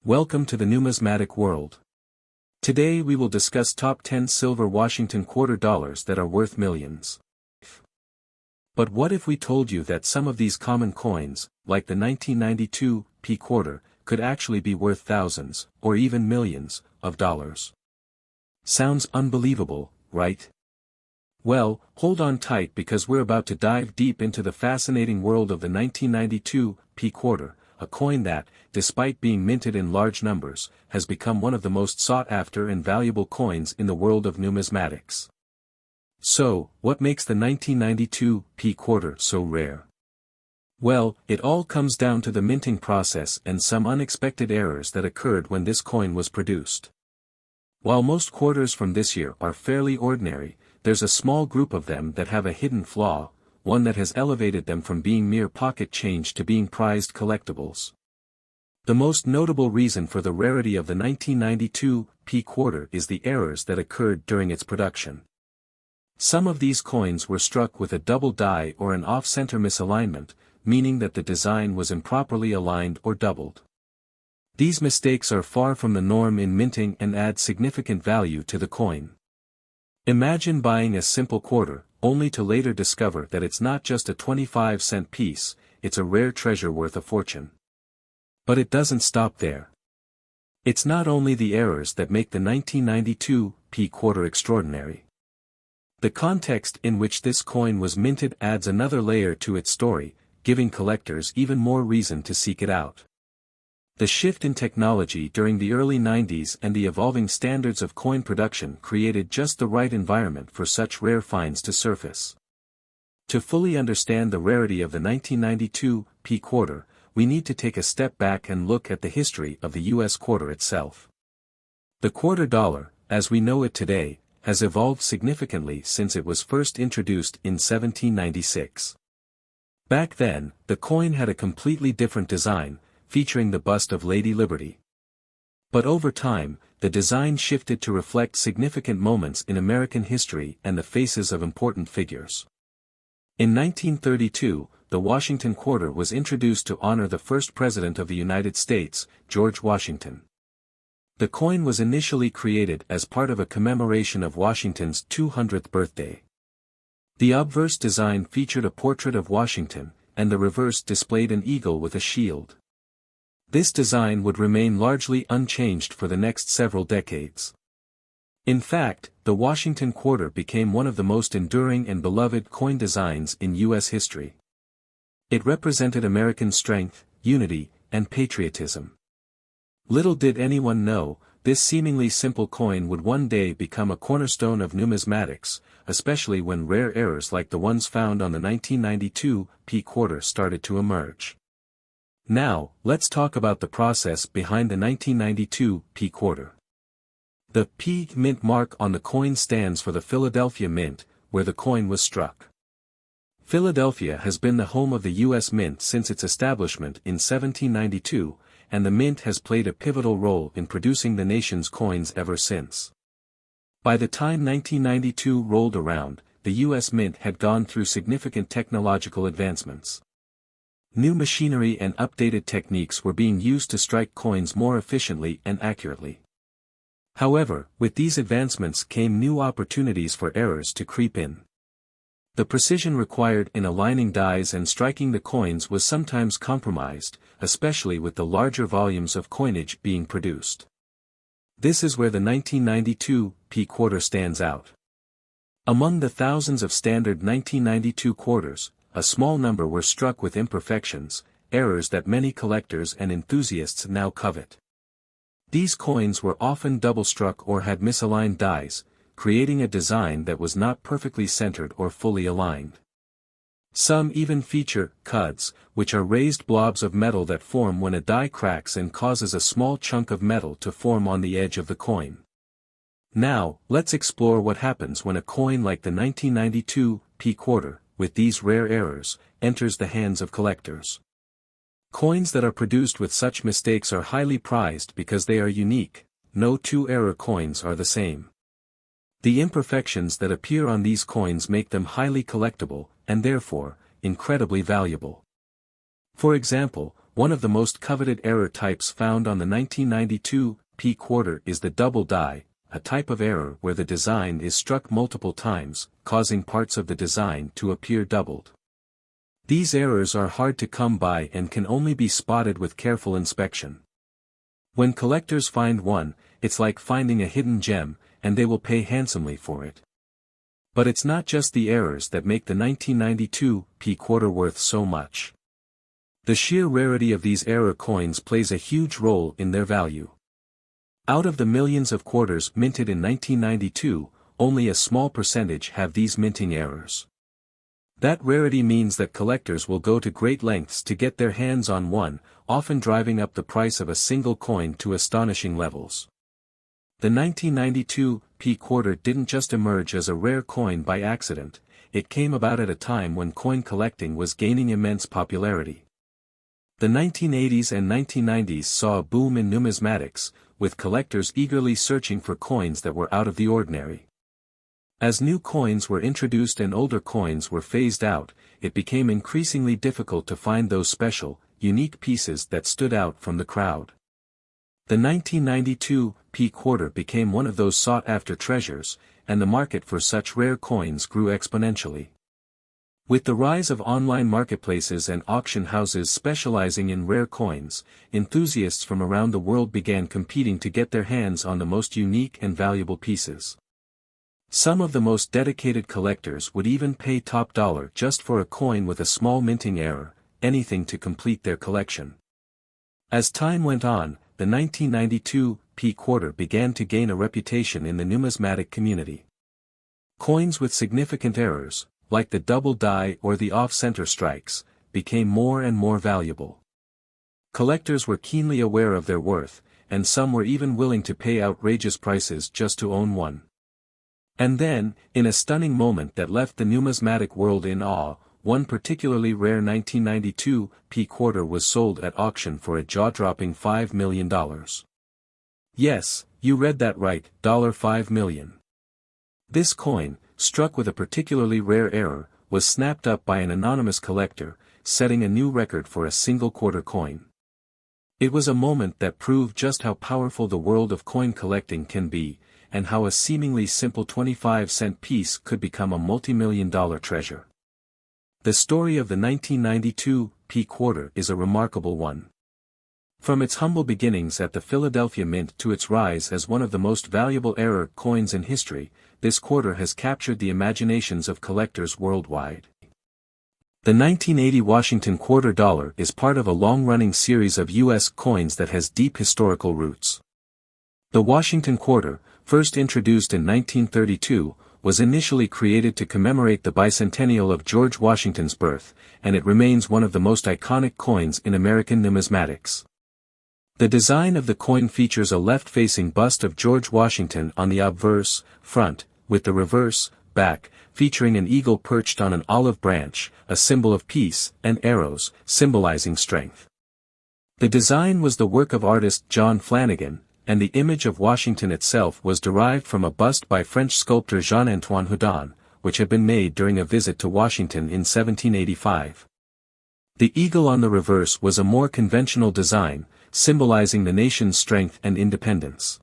Welcome to the numismatic world. Today we will discuss top 10 silver Washington quarter dollars that are worth millions. But what if we told you that some of these common coins, like the 1992 P quarter, could actually be worth thousands, or even millions, of dollars? Sounds unbelievable, right? Well, hold on tight because we're about to dive deep into the fascinating world of the 1992 P quarter, a coin that, despite being minted in large numbers, has become one of the most sought-after and valuable coins in the world of numismatics. So, what makes the 1992 P quarter so rare? Well, it all comes down to the minting process and some unexpected errors that occurred when this coin was produced. While most quarters from this year are fairly ordinary, there's a small group of them that have a hidden flaw, one that has elevated them from being mere pocket change to being prized collectibles. The most notable reason for the rarity of the 1992 P quarter is the errors that occurred during its production. Some of these coins were struck with a double die or an off-center misalignment, meaning that the design was improperly aligned or doubled. These mistakes are far from the norm in minting and add significant value to the coin. Imagine buying a simple quarter, only to later discover that it's not just a 25-cent piece, it's a rare treasure worth a fortune. But it doesn't stop there. It's not only the errors that make the 1992 P quarter extraordinary. The context in which this coin was minted adds another layer to its story, giving collectors even more reason to seek it out. The shift in technology during the early 90s and the evolving standards of coin production created just the right environment for such rare finds to surface. To fully understand the rarity of the 1992 P quarter, we need to take a step back and look at the history of the U.S. quarter itself. The quarter dollar, as we know it today, has evolved significantly since it was first introduced in 1796. Back then, the coin had a completely different design, featuring the bust of Lady Liberty. But over time, the design shifted to reflect significant moments in American history and the faces of important figures. In 1932, the Washington quarter was introduced to honor the first President of the United States, George Washington. The coin was initially created as part of a commemoration of Washington's 200th birthday. The obverse design featured a portrait of Washington, and the reverse displayed an eagle with a shield. This design would remain largely unchanged for the next several decades. In fact, the Washington quarter became one of the most enduring and beloved coin designs in U.S. history. It represented American strength, unity, and patriotism. Little did anyone know, this seemingly simple coin would one day become a cornerstone of numismatics, especially when rare errors like the ones found on the 1992 P quarter started to emerge. Now, let's talk about the process behind the 1992 P quarter. The P mint mark on the coin stands for the Philadelphia Mint, where the coin was struck. Philadelphia has been the home of the U.S. Mint since its establishment in 1792, and the Mint has played a pivotal role in producing the nation's coins ever since. By the time 1992 rolled around, the U.S. Mint had gone through significant technological advancements. New machinery and updated techniques were being used to strike coins more efficiently and accurately. However, with these advancements came new opportunities for errors to creep in. The precision required in aligning dies and striking the coins was sometimes compromised, especially with the larger volumes of coinage being produced. This is where the 1992 P quarter stands out. Among the thousands of standard 1992 quarters, a small number were struck with imperfections, errors that many collectors and enthusiasts now covet. These coins were often double-struck or had misaligned dies, creating a design that was not perfectly centered or fully aligned. Some even feature cuds, which are raised blobs of metal that form when a die cracks and causes a small chunk of metal to form on the edge of the coin. Now, let's explore what happens when a coin like the 1992 P quarter, with these rare errors, enters the hands of collectors. Coins that are produced with such mistakes are highly prized because they are unique. No two error coins are the same. The imperfections that appear on these coins make them highly collectible, and therefore, incredibly valuable. For example, one of the most coveted error types found on the 1992 P quarter is the double die, a type of error where the design is struck multiple times, causing parts of the design to appear doubled. These errors are hard to come by and can only be spotted with careful inspection. When collectors find one, it's like finding a hidden gem, and they will pay handsomely for it. But it's not just the errors that make the 1992 P quarter worth so much. The sheer rarity of these error coins plays a huge role in their value. Out of the millions of quarters minted in 1992, only a small percentage have these minting errors. That rarity means that collectors will go to great lengths to get their hands on one, often driving up the price of a single coin to astonishing levels. The 1992 P quarter didn't just emerge as a rare coin by accident, it came about at a time when coin collecting was gaining immense popularity. The 1980s and 1990s saw a boom in numismatics, with collectors eagerly searching for coins that were out of the ordinary. As new coins were introduced and older coins were phased out, it became increasingly difficult to find those special, unique pieces that stood out from the crowd. The 1992 P quarter became one of those sought-after treasures, and the market for such rare coins grew exponentially. With the rise of online marketplaces and auction houses specializing in rare coins, enthusiasts from around the world began competing to get their hands on the most unique and valuable pieces. Some of the most dedicated collectors would even pay top dollar just for a coin with a small minting error, anything to complete their collection. As time went on, the 1992 P quarter began to gain a reputation in the numismatic community. Coins with significant errors, like the double die or the off-center strikes, became more and more valuable. Collectors were keenly aware of their worth, and some were even willing to pay outrageous prices just to own one. And then, in a stunning moment that left the numismatic world in awe, one particularly rare 1992 P quarter was sold at auction for a jaw-dropping $5 million. Yes, you read that right, $5 million. This coin, struck with a particularly rare error, was snapped up by an anonymous collector, setting a new record for a single quarter coin. It was a moment that proved just how powerful the world of coin collecting can be, and how a seemingly simple 25-cent piece could become a multi-million-dollar treasure. The story of the 1992 P quarter is a remarkable one. From its humble beginnings at the Philadelphia Mint to its rise as one of the most valuable error coins in history, this quarter has captured the imaginations of collectors worldwide. The 1980 Washington quarter dollar is part of a long-running series of U.S. coins that has deep historical roots. The Washington quarter, first introduced in 1932, was initially created to commemorate the bicentennial of George Washington's birth, and it remains one of the most iconic coins in American numismatics. The design of the coin features a left-facing bust of George Washington on the obverse front, with the reverse back featuring an eagle perched on an olive branch, a symbol of peace, and arrows, symbolizing strength. The design was the work of artist John Flanagan, and the image of Washington itself was derived from a bust by French sculptor Jean-Antoine Houdon, which had been made during a visit to Washington in 1785. The eagle on the reverse was a more conventional design, symbolizing the nation's strength and independence.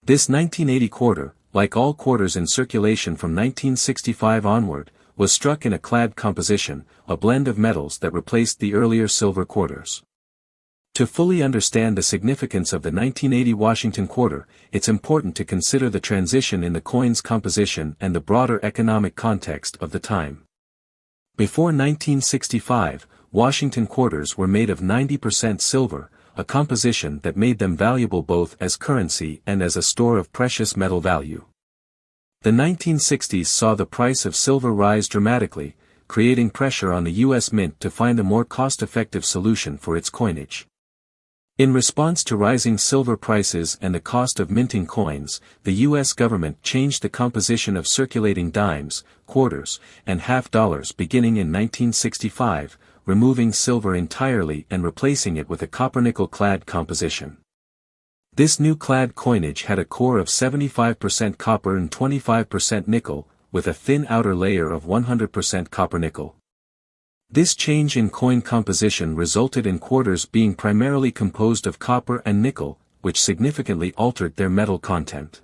This 1980 quarter, like all quarters in circulation from 1965 onward, was struck in a clad composition, a blend of metals that replaced the earlier silver quarters. To fully understand the significance of the 1980 Washington quarter, it's important to consider the transition in the coin's composition and the broader economic context of the time. Before 1965, Washington quarters were made of 90% silver, a composition that made them valuable both as currency and as a store of precious metal value. The 1960s saw the price of silver rise dramatically, creating pressure on the U.S. Mint to find a more cost-effective solution for its coinage. In response to rising silver prices and the cost of minting coins, the U.S. government changed the composition of circulating dimes, quarters, and half dollars beginning in 1965, removing silver entirely and replacing it with a copper-nickel clad composition. This new clad coinage had a core of 75% copper and 25% nickel, with a thin outer layer of 100% copper-nickel. This change in coin composition resulted in quarters being primarily composed of copper and nickel, which significantly altered their metal content.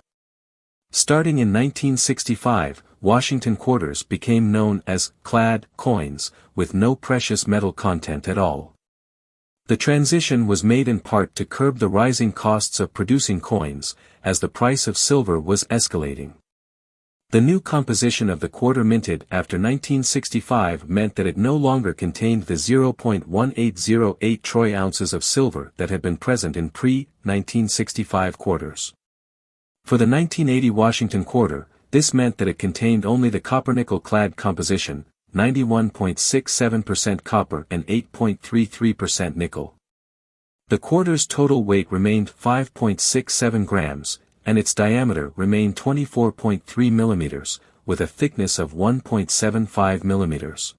Starting in 1965, Washington quarters became known as clad coins, with no precious metal content at all. The transition was made in part to curb the rising costs of producing coins, as the price of silver was escalating. The new composition of the quarter minted after 1965 meant that it no longer contained the 0.1808 troy ounces of silver that had been present in pre-1965 quarters. For the 1980 Washington quarter, this meant that it contained only the copper-nickel clad composition, 91.67% copper and 8.33% nickel. The quarter's total weight remained 5.67 grams, and its diameter remained 24.3 millimeters, with a thickness of 1.75 millimeters.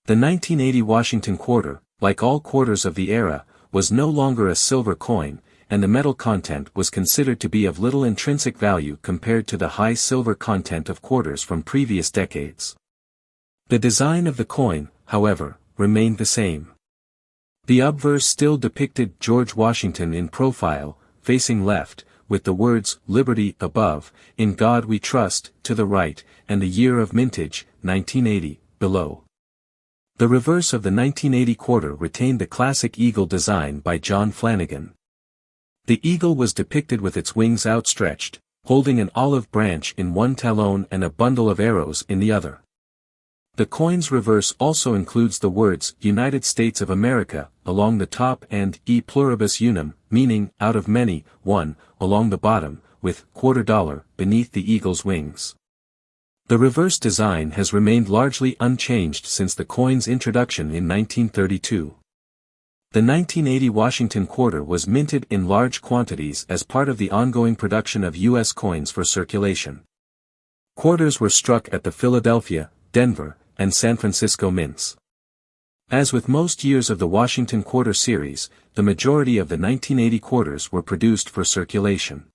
The 1980 Washington quarter, like all quarters of the era, was no longer a silver coin, and the metal content was considered to be of little intrinsic value compared to the high silver content of quarters from previous decades. The design of the coin, however, remained the same. The obverse still depicted George Washington in profile, facing left, with the words, "Liberty" above, "In God We Trust," to the right, and the year of mintage, 1980, below. The reverse of the 1980 quarter retained the classic eagle design by John Flanagan. The eagle was depicted with its wings outstretched, holding an olive branch in one talon and a bundle of arrows in the other. The coin's reverse also includes the words United States of America along the top and E pluribus unum, meaning out of many, one, along the bottom, with $quarter beneath the eagle's wings. The reverse design has remained largely unchanged since the coin's introduction in 1932. The 1980 Washington quarter was minted in large quantities as part of the ongoing production of U.S. coins for circulation. Quarters were struck at the Philadelphia, Denver, and San Francisco mints. As with most years of the Washington quarter series, the majority of the 1980 quarters were produced for circulation.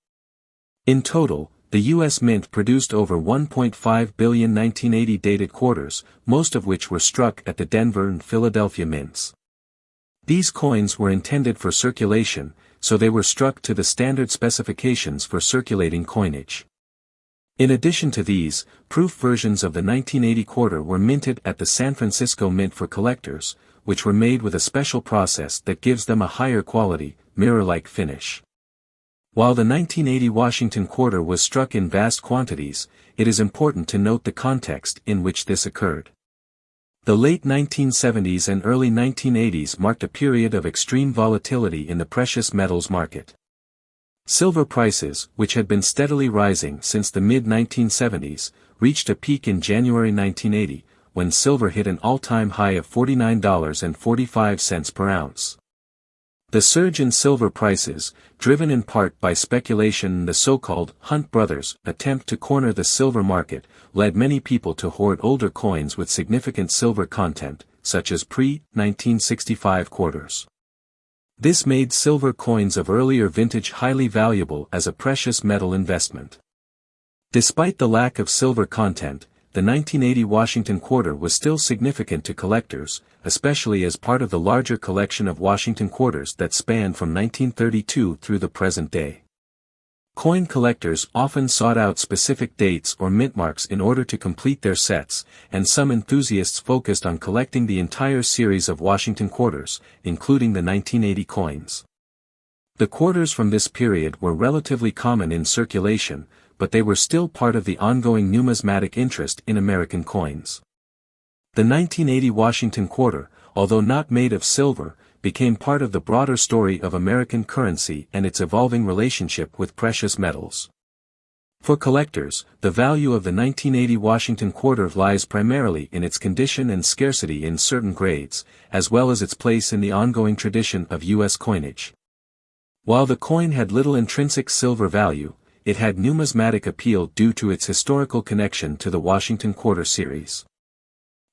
In total, the U.S. Mint produced over 1.5 billion 1980 dated quarters, most of which were struck at the Denver and Philadelphia mints. These coins were intended for circulation, so they were struck to the standard specifications for circulating coinage. In addition to these, proof versions of the 1980 quarter were minted at the San Francisco Mint for collectors, which were made with a special process that gives them a higher quality, mirror-like finish. While the 1980 Washington quarter was struck in vast quantities, it is important to note the context in which this occurred. The late 1970s and early 1980s marked a period of extreme volatility in the precious metals market. Silver prices, which had been steadily rising since the mid-1970s, reached a peak in January 1980, when silver hit an all-time high of $49.45 per ounce. The surge in silver prices, driven in part by speculation and the so-called Hunt brothers' attempt to corner the silver market, led many people to hoard older coins with significant silver content, such as pre-1965 quarters. This made silver coins of earlier vintage highly valuable as a precious metal investment. Despite the lack of silver content, the 1980 Washington quarter was still significant to collectors, especially as part of the larger collection of Washington quarters that spanned from 1932 through the present day. Coin collectors often sought out specific dates or mint marks in order to complete their sets, and some enthusiasts focused on collecting the entire series of Washington quarters, including the 1980 coins. The quarters from this period were relatively common in circulation, but they were still part of the ongoing numismatic interest in American coins. The 1980 Washington quarter, although not made of silver, became part of the broader story of American currency and its evolving relationship with precious metals. For collectors, the value of the 1980 Washington quarter lies primarily in its condition and scarcity in certain grades, as well as its place in the ongoing tradition of U.S. coinage. While the coin had little intrinsic silver value, it had numismatic appeal due to its historical connection to the Washington quarter series.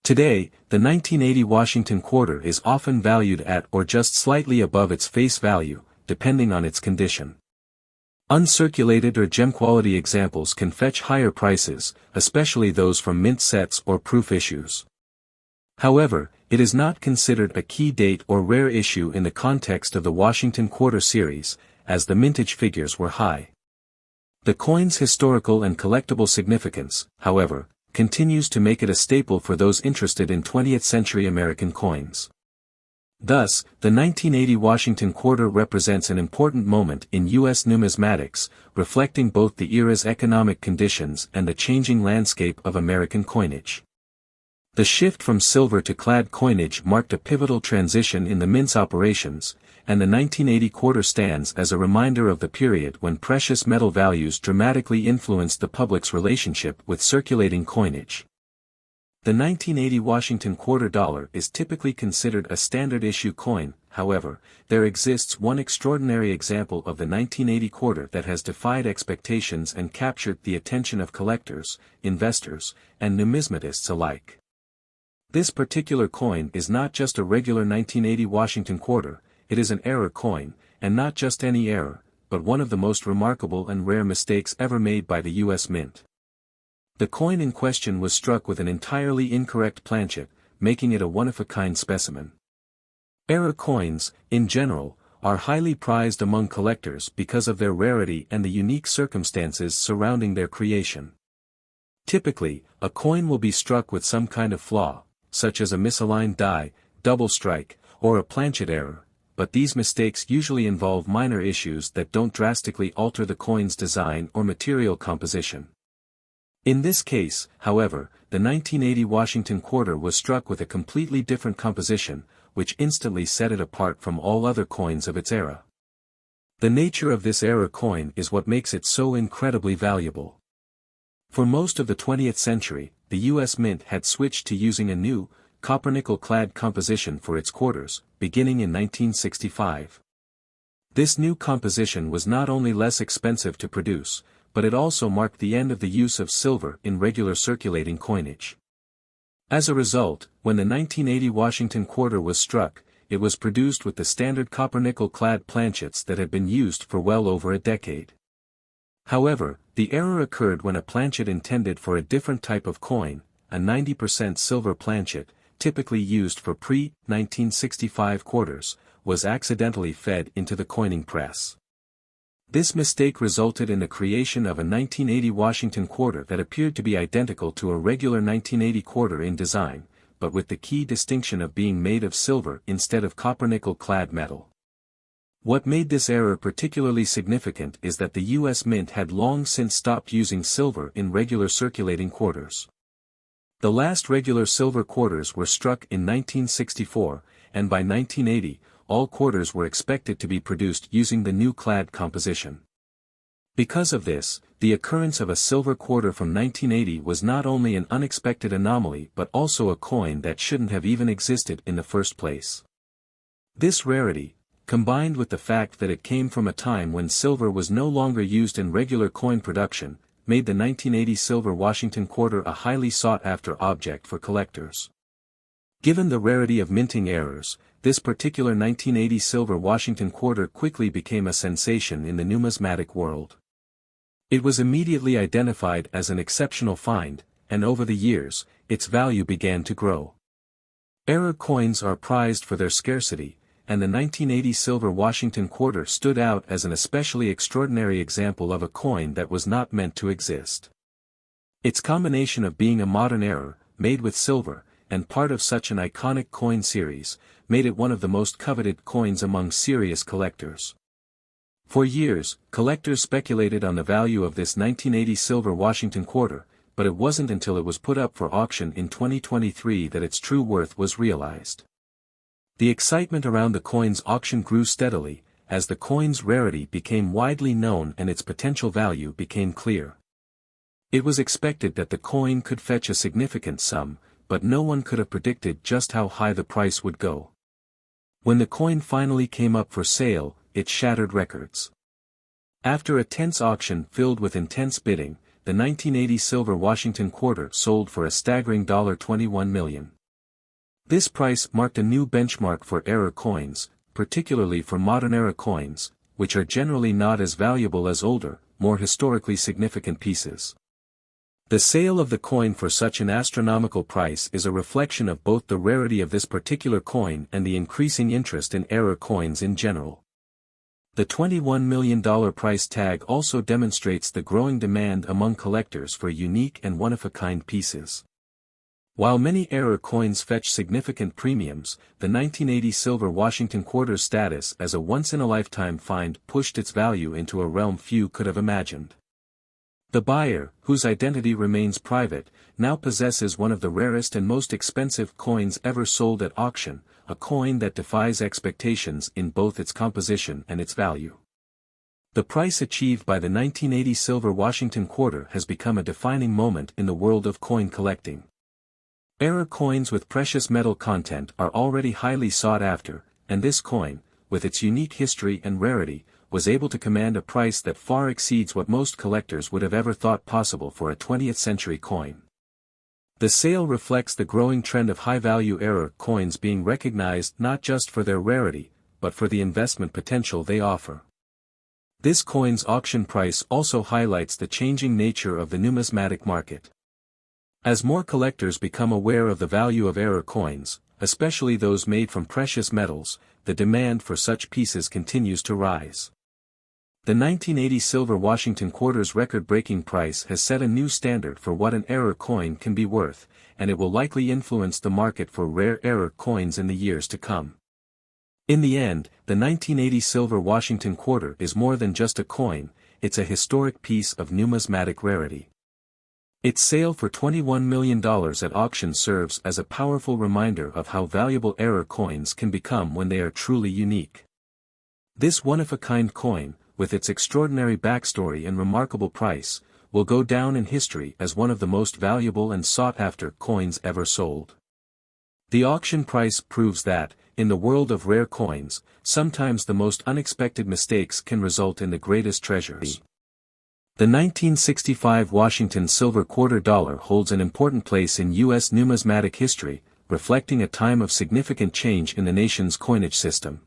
Today, the 1980 Washington quarter is often valued at or just slightly above its face value, depending on its condition. Uncirculated or gem-quality examples can fetch higher prices, especially those from mint sets or proof issues. However, it is not considered a key date or rare issue in the context of the Washington Quarter Series, as the mintage figures were high. The coin's historical and collectible significance, however, continues to make it a staple for those interested in 20th-century American coins. Thus, the 1980 Washington Quarter represents an important moment in U.S. numismatics, reflecting both the era's economic conditions and the changing landscape of American coinage. The shift from silver to clad coinage marked a pivotal transition in the mint's operations, and the 1980 quarter stands as a reminder of the period when precious metal values dramatically influenced the public's relationship with circulating coinage. The 1980 Washington quarter dollar is typically considered a standard-issue coin. However, there exists one extraordinary example of the 1980 quarter that has defied expectations and captured the attention of collectors, investors, and numismatists alike. This particular coin is not just a regular 1980 Washington quarter, it is an error coin, and not just any error, but one of the most remarkable and rare mistakes ever made by the U.S. Mint. The coin in question was struck with an entirely incorrect planchet, making it a one-of-a-kind specimen. Error coins, in general, are highly prized among collectors because of their rarity and the unique circumstances surrounding their creation. Typically, a coin will be struck with some kind of flaw, such as a misaligned die, double strike, or a planchet error, but these mistakes usually involve minor issues that don't drastically alter the coin's design or material composition. In this case, however, the 1980 Washington quarter was struck with a completely different composition, which instantly set it apart from all other coins of its era. The nature of this error coin is what makes it so incredibly valuable. For most of the 20th century, the U.S. Mint had switched to using a new, copper-nickel-clad composition for its quarters, beginning in 1965. This new composition was not only less expensive to produce, but it also marked the end of the use of silver in regular circulating coinage. As a result, when the 1980 Washington quarter was struck, it was produced with the standard copper-nickel-clad planchets that had been used for well over a decade. However, the error occurred when a planchet intended for a different type of coin, a 90% silver planchet, typically used for pre-1965 quarters, was accidentally fed into the coining press. This mistake resulted in the creation of a 1980 Washington quarter that appeared to be identical to a regular 1980 quarter in design, but with the key distinction of being made of silver instead of copper-nickel-clad metal. What made this error particularly significant is that the U.S. Mint had long since stopped using silver in regular circulating quarters. The last regular silver quarters were struck in 1964, and by 1980, all quarters were expected to be produced using the new clad composition. Because of this, the occurrence of a silver quarter from 1980 was not only an unexpected anomaly but also a coin that shouldn't have even existed in the first place. This rarity, combined with the fact that it came from a time when silver was no longer used in regular coin production, made the 1980 silver Washington quarter a highly sought-after object for collectors. Given the rarity of minting errors, this particular 1980 silver Washington quarter quickly became a sensation in the numismatic world. It was immediately identified as an exceptional find, and over the years, its value began to grow. Error coins are prized for their scarcity, and the 1980 silver Washington quarter stood out as an especially extraordinary example of a coin that was not meant to exist. Its combination of being a modern error, made with silver, and part of such an iconic coin series, made it one of the most coveted coins among serious collectors. For years, collectors speculated on the value of this 1980 silver Washington quarter, but it wasn't until it was put up for auction in 2023 that its true worth was realized. The excitement around the coin's auction grew steadily, as the coin's rarity became widely known and its potential value became clear. It was expected that the coin could fetch a significant sum, but no one could have predicted just how high the price would go. When the coin finally came up for sale, it shattered records. After a tense auction filled with intense bidding, the 1980 silver Washington quarter sold for a staggering $21 million. This price marked a new benchmark for error coins, particularly for modern-era coins, which are generally not as valuable as older, more historically significant pieces. The sale of the coin for such an astronomical price is a reflection of both the rarity of this particular coin and the increasing interest in error coins in general. The $21 million price tag also demonstrates the growing demand among collectors for unique and one-of-a-kind pieces. While many error coins fetch significant premiums, the 1980 silver Washington quarter's status as a once-in-a-lifetime find pushed its value into a realm few could have imagined. The buyer, whose identity remains private, now possesses one of the rarest and most expensive coins ever sold at auction, a coin that defies expectations in both its composition and its value. The price achieved by the 1980 silver Washington quarter has become a defining moment in the world of coin collecting. Error coins with precious metal content are already highly sought after, and this coin, with its unique history and rarity, was able to command a price that far exceeds what most collectors would have ever thought possible for a 20th-century coin. The sale reflects the growing trend of high-value error coins being recognized not just for their rarity, but for the investment potential they offer. This coin's auction price also highlights the changing nature of the numismatic market. As more collectors become aware of the value of error coins, especially those made from precious metals, the demand for such pieces continues to rise. The 1980 silver Washington quarter's record-breaking price has set a new standard for what an error coin can be worth, and it will likely influence the market for rare error coins in the years to come. In the end, the 1980 silver Washington quarter is more than just a coin, it's a historic piece of numismatic rarity. Its sale for $21 million at auction serves as a powerful reminder of how valuable error coins can become when they are truly unique. This one-of-a-kind coin, with its extraordinary backstory and remarkable price, will go down in history as one of the most valuable and sought-after coins ever sold. The auction price proves that, in the world of rare coins, sometimes the most unexpected mistakes can result in the greatest treasures. The 1965 Washington silver quarter dollar holds an important place in U.S. numismatic history, reflecting a time of significant change in the nation's coinage system.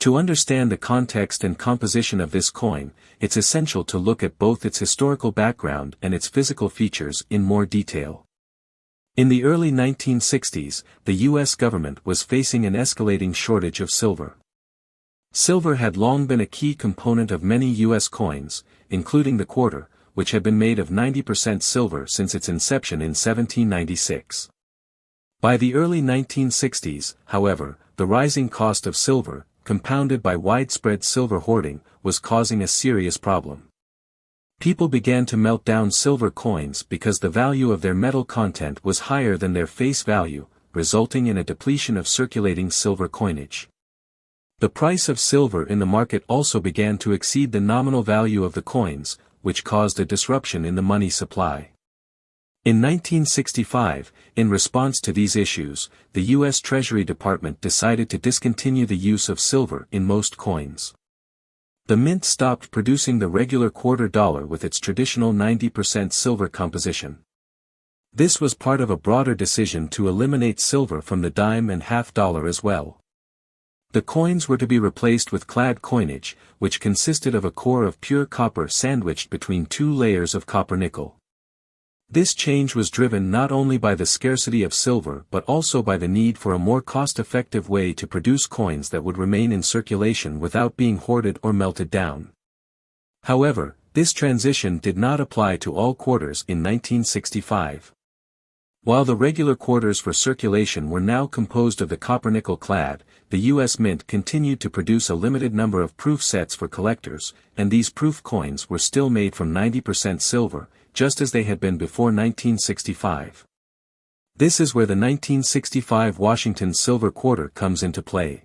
To understand the context and composition of this coin, it's essential to look at both its historical background and its physical features in more detail. In the early 1960s, the U.S. government was facing an escalating shortage of silver. Silver had long been a key component of many U.S. coins, including the quarter, which had been made of 90% silver since its inception in 1796. By the early 1960s, however, the rising cost of silver, compounded by widespread silver hoarding, was causing a serious problem. People began to melt down silver coins because the value of their metal content was higher than their face value, resulting in a depletion of circulating silver coinage. The price of silver in the market also began to exceed the nominal value of the coins, which caused a disruption in the money supply. In 1965, in response to these issues, the U.S. Treasury Department decided to discontinue the use of silver in most coins. The mint stopped producing the regular quarter dollar with its traditional 90% silver composition. This was part of a broader decision to eliminate silver from the dime and half dollar as well. The coins were to be replaced with clad coinage, which consisted of a core of pure copper sandwiched between two layers of copper-nickel. This change was driven not only by the scarcity of silver but also by the need for a more cost-effective way to produce coins that would remain in circulation without being hoarded or melted down. However, this transition did not apply to all quarters in 1965. While the regular quarters for circulation were now composed of the copper-nickel clad, the U.S. Mint continued to produce a limited number of proof sets for collectors, and these proof coins were still made from 90% silver, just as they had been before 1965. This is where the 1965 Washington silver quarter comes into play.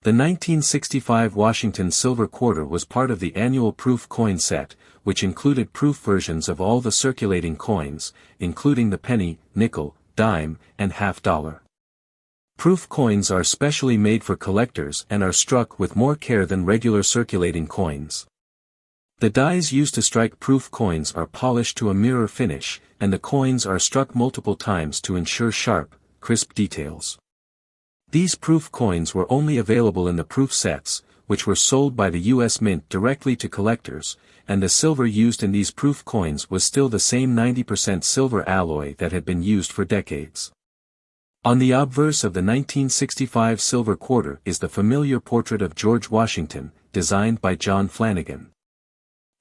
The 1965 Washington silver quarter was part of the annual proof coin set, which included proof versions of all the circulating coins, including the penny, nickel, dime, and half dollar. Proof coins are specially made for collectors and are struck with more care than regular circulating coins. The dies used to strike proof coins are polished to a mirror finish, and the coins are struck multiple times to ensure sharp, crisp details. These proof coins were only available in the proof sets, which were sold by the U.S. Mint directly to collectors, and the silver used in these proof coins was still the same 90% silver alloy that had been used for decades. On the obverse of the 1965 silver quarter is the familiar portrait of George Washington, designed by John Flanagan.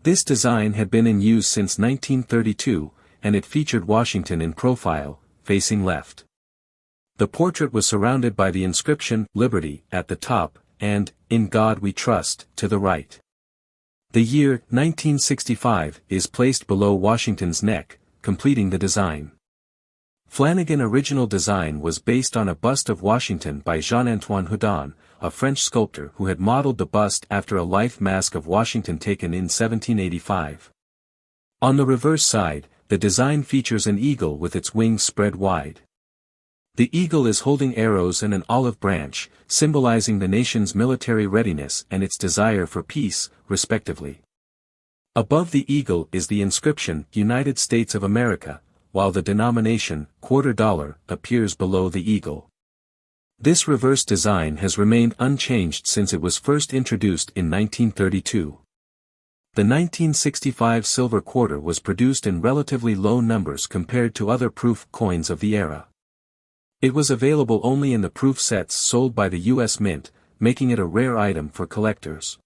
This design had been in use since 1932, and it featured Washington in profile, facing left. The portrait was surrounded by the inscription, "Liberty," at the top, and, "In God We Trust," to the right. The year, 1965, is placed below Washington's neck, completing the design. Flanagan's original design was based on a bust of Washington by Jean-Antoine Houdon, a French sculptor who had modeled the bust after a life mask of Washington taken in 1785. On the reverse side, the design features an eagle with its wings spread wide. The eagle is holding arrows and an olive branch, symbolizing the nation's military readiness and its desire for peace, respectively. Above the eagle is the inscription, "United States of America," while the denomination, $quarter, appears below the eagle. This reverse design has remained unchanged since it was first introduced in 1932. The 1965 silver quarter was produced in relatively low numbers compared to other proof coins of the era. It was available only in the proof sets sold by the U.S. Mint, making it a rare item for collectors.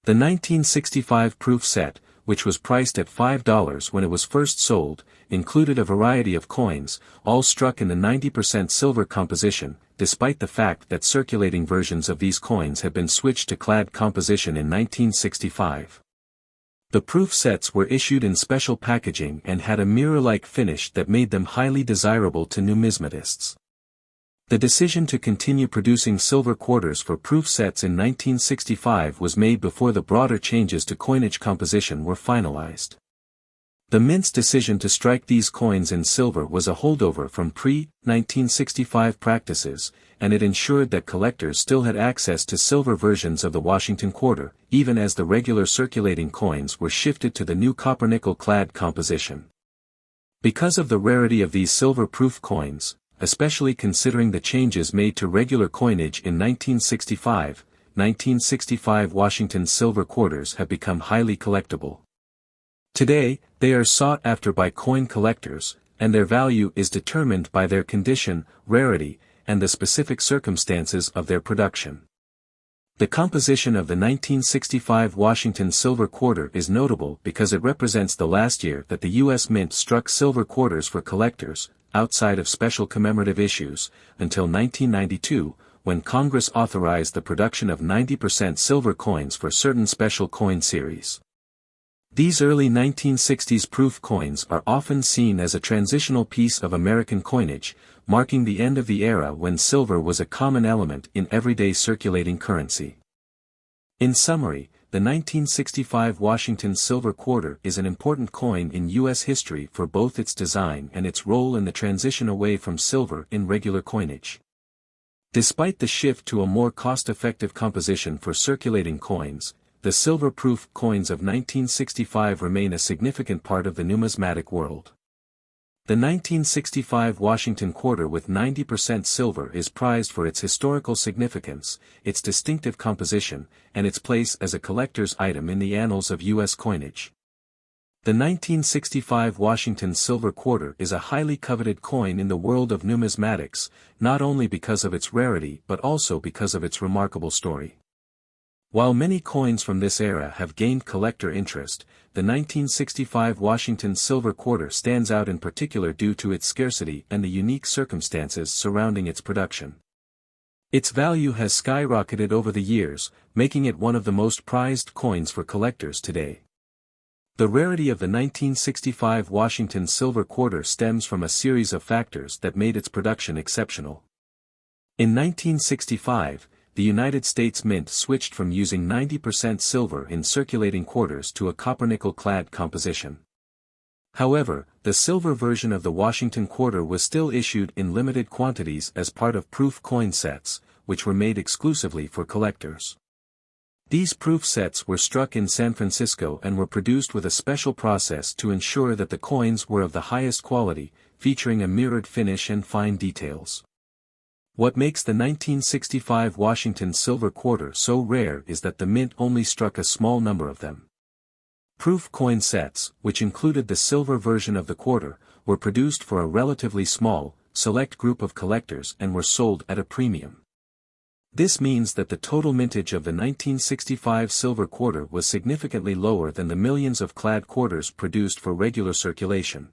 The 1965 proof set, which was priced at $5 when it was first sold, included a variety of coins, all struck in the 90% silver composition, despite the fact that circulating versions of these coins had been switched to clad composition in 1965. The proof sets were issued in special packaging and had a mirror-like finish that made them highly desirable to numismatists. The decision to continue producing silver quarters for proof sets in 1965 was made before the broader changes to coinage composition were finalized. The Mint's decision to strike these coins in silver was a holdover from pre-1965 practices, and it ensured that collectors still had access to silver versions of the Washington quarter, even as the regular circulating coins were shifted to the new copper-nickel clad composition. Because of the rarity of these silver proof coins, especially considering the changes made to regular coinage in 1965, 1965 Washington silver quarters have become highly collectible. Today, they are sought after by coin collectors, and their value is determined by their condition, rarity, and the specific circumstances of their production. The composition of the 1965 Washington silver quarter is notable because it represents the last year that the U.S. Mint struck silver quarters for collectors, outside of special commemorative issues, until 1992, when Congress authorized the production of 90% silver coins for certain special coin series. These early 1960s proof coins are often seen as a transitional piece of American coinage, marking the end of the era when silver was a common element in everyday circulating currency. In summary, the 1965 Washington silver quarter is an important coin in U.S. history for both its design and its role in the transition away from silver in regular coinage. Despite the shift to a more cost-effective composition for circulating coins, the silver-proof coins of 1965 remain a significant part of the numismatic world. The 1965 Washington quarter with 90% silver is prized for its historical significance, its distinctive composition, and its place as a collector's item in the annals of U.S. coinage. The 1965 Washington silver quarter is a highly coveted coin in the world of numismatics, not only because of its rarity but also because of its remarkable story. While many coins from this era have gained collector interest, the 1965 Washington silver quarter stands out in particular due to its scarcity and the unique circumstances surrounding its production. Its value has skyrocketed over the years, making it one of the most prized coins for collectors today. The rarity of the 1965 Washington silver quarter stems from a series of factors that made its production exceptional. In 1965, the United States Mint switched from using 90% silver in circulating quarters to a copper-nickel clad composition. However, the silver version of the Washington quarter was still issued in limited quantities as part of proof coin sets, which were made exclusively for collectors. These proof sets were struck in San Francisco and were produced with a special process to ensure that the coins were of the highest quality, featuring a mirrored finish and fine details. What makes the 1965 Washington silver quarter so rare is that the mint only struck a small number of them. Proof coin sets, which included the silver version of the quarter, were produced for a relatively small, select group of collectors and were sold at a premium. This means that the total mintage of the 1965 silver quarter was significantly lower than the millions of clad quarters produced for regular circulation.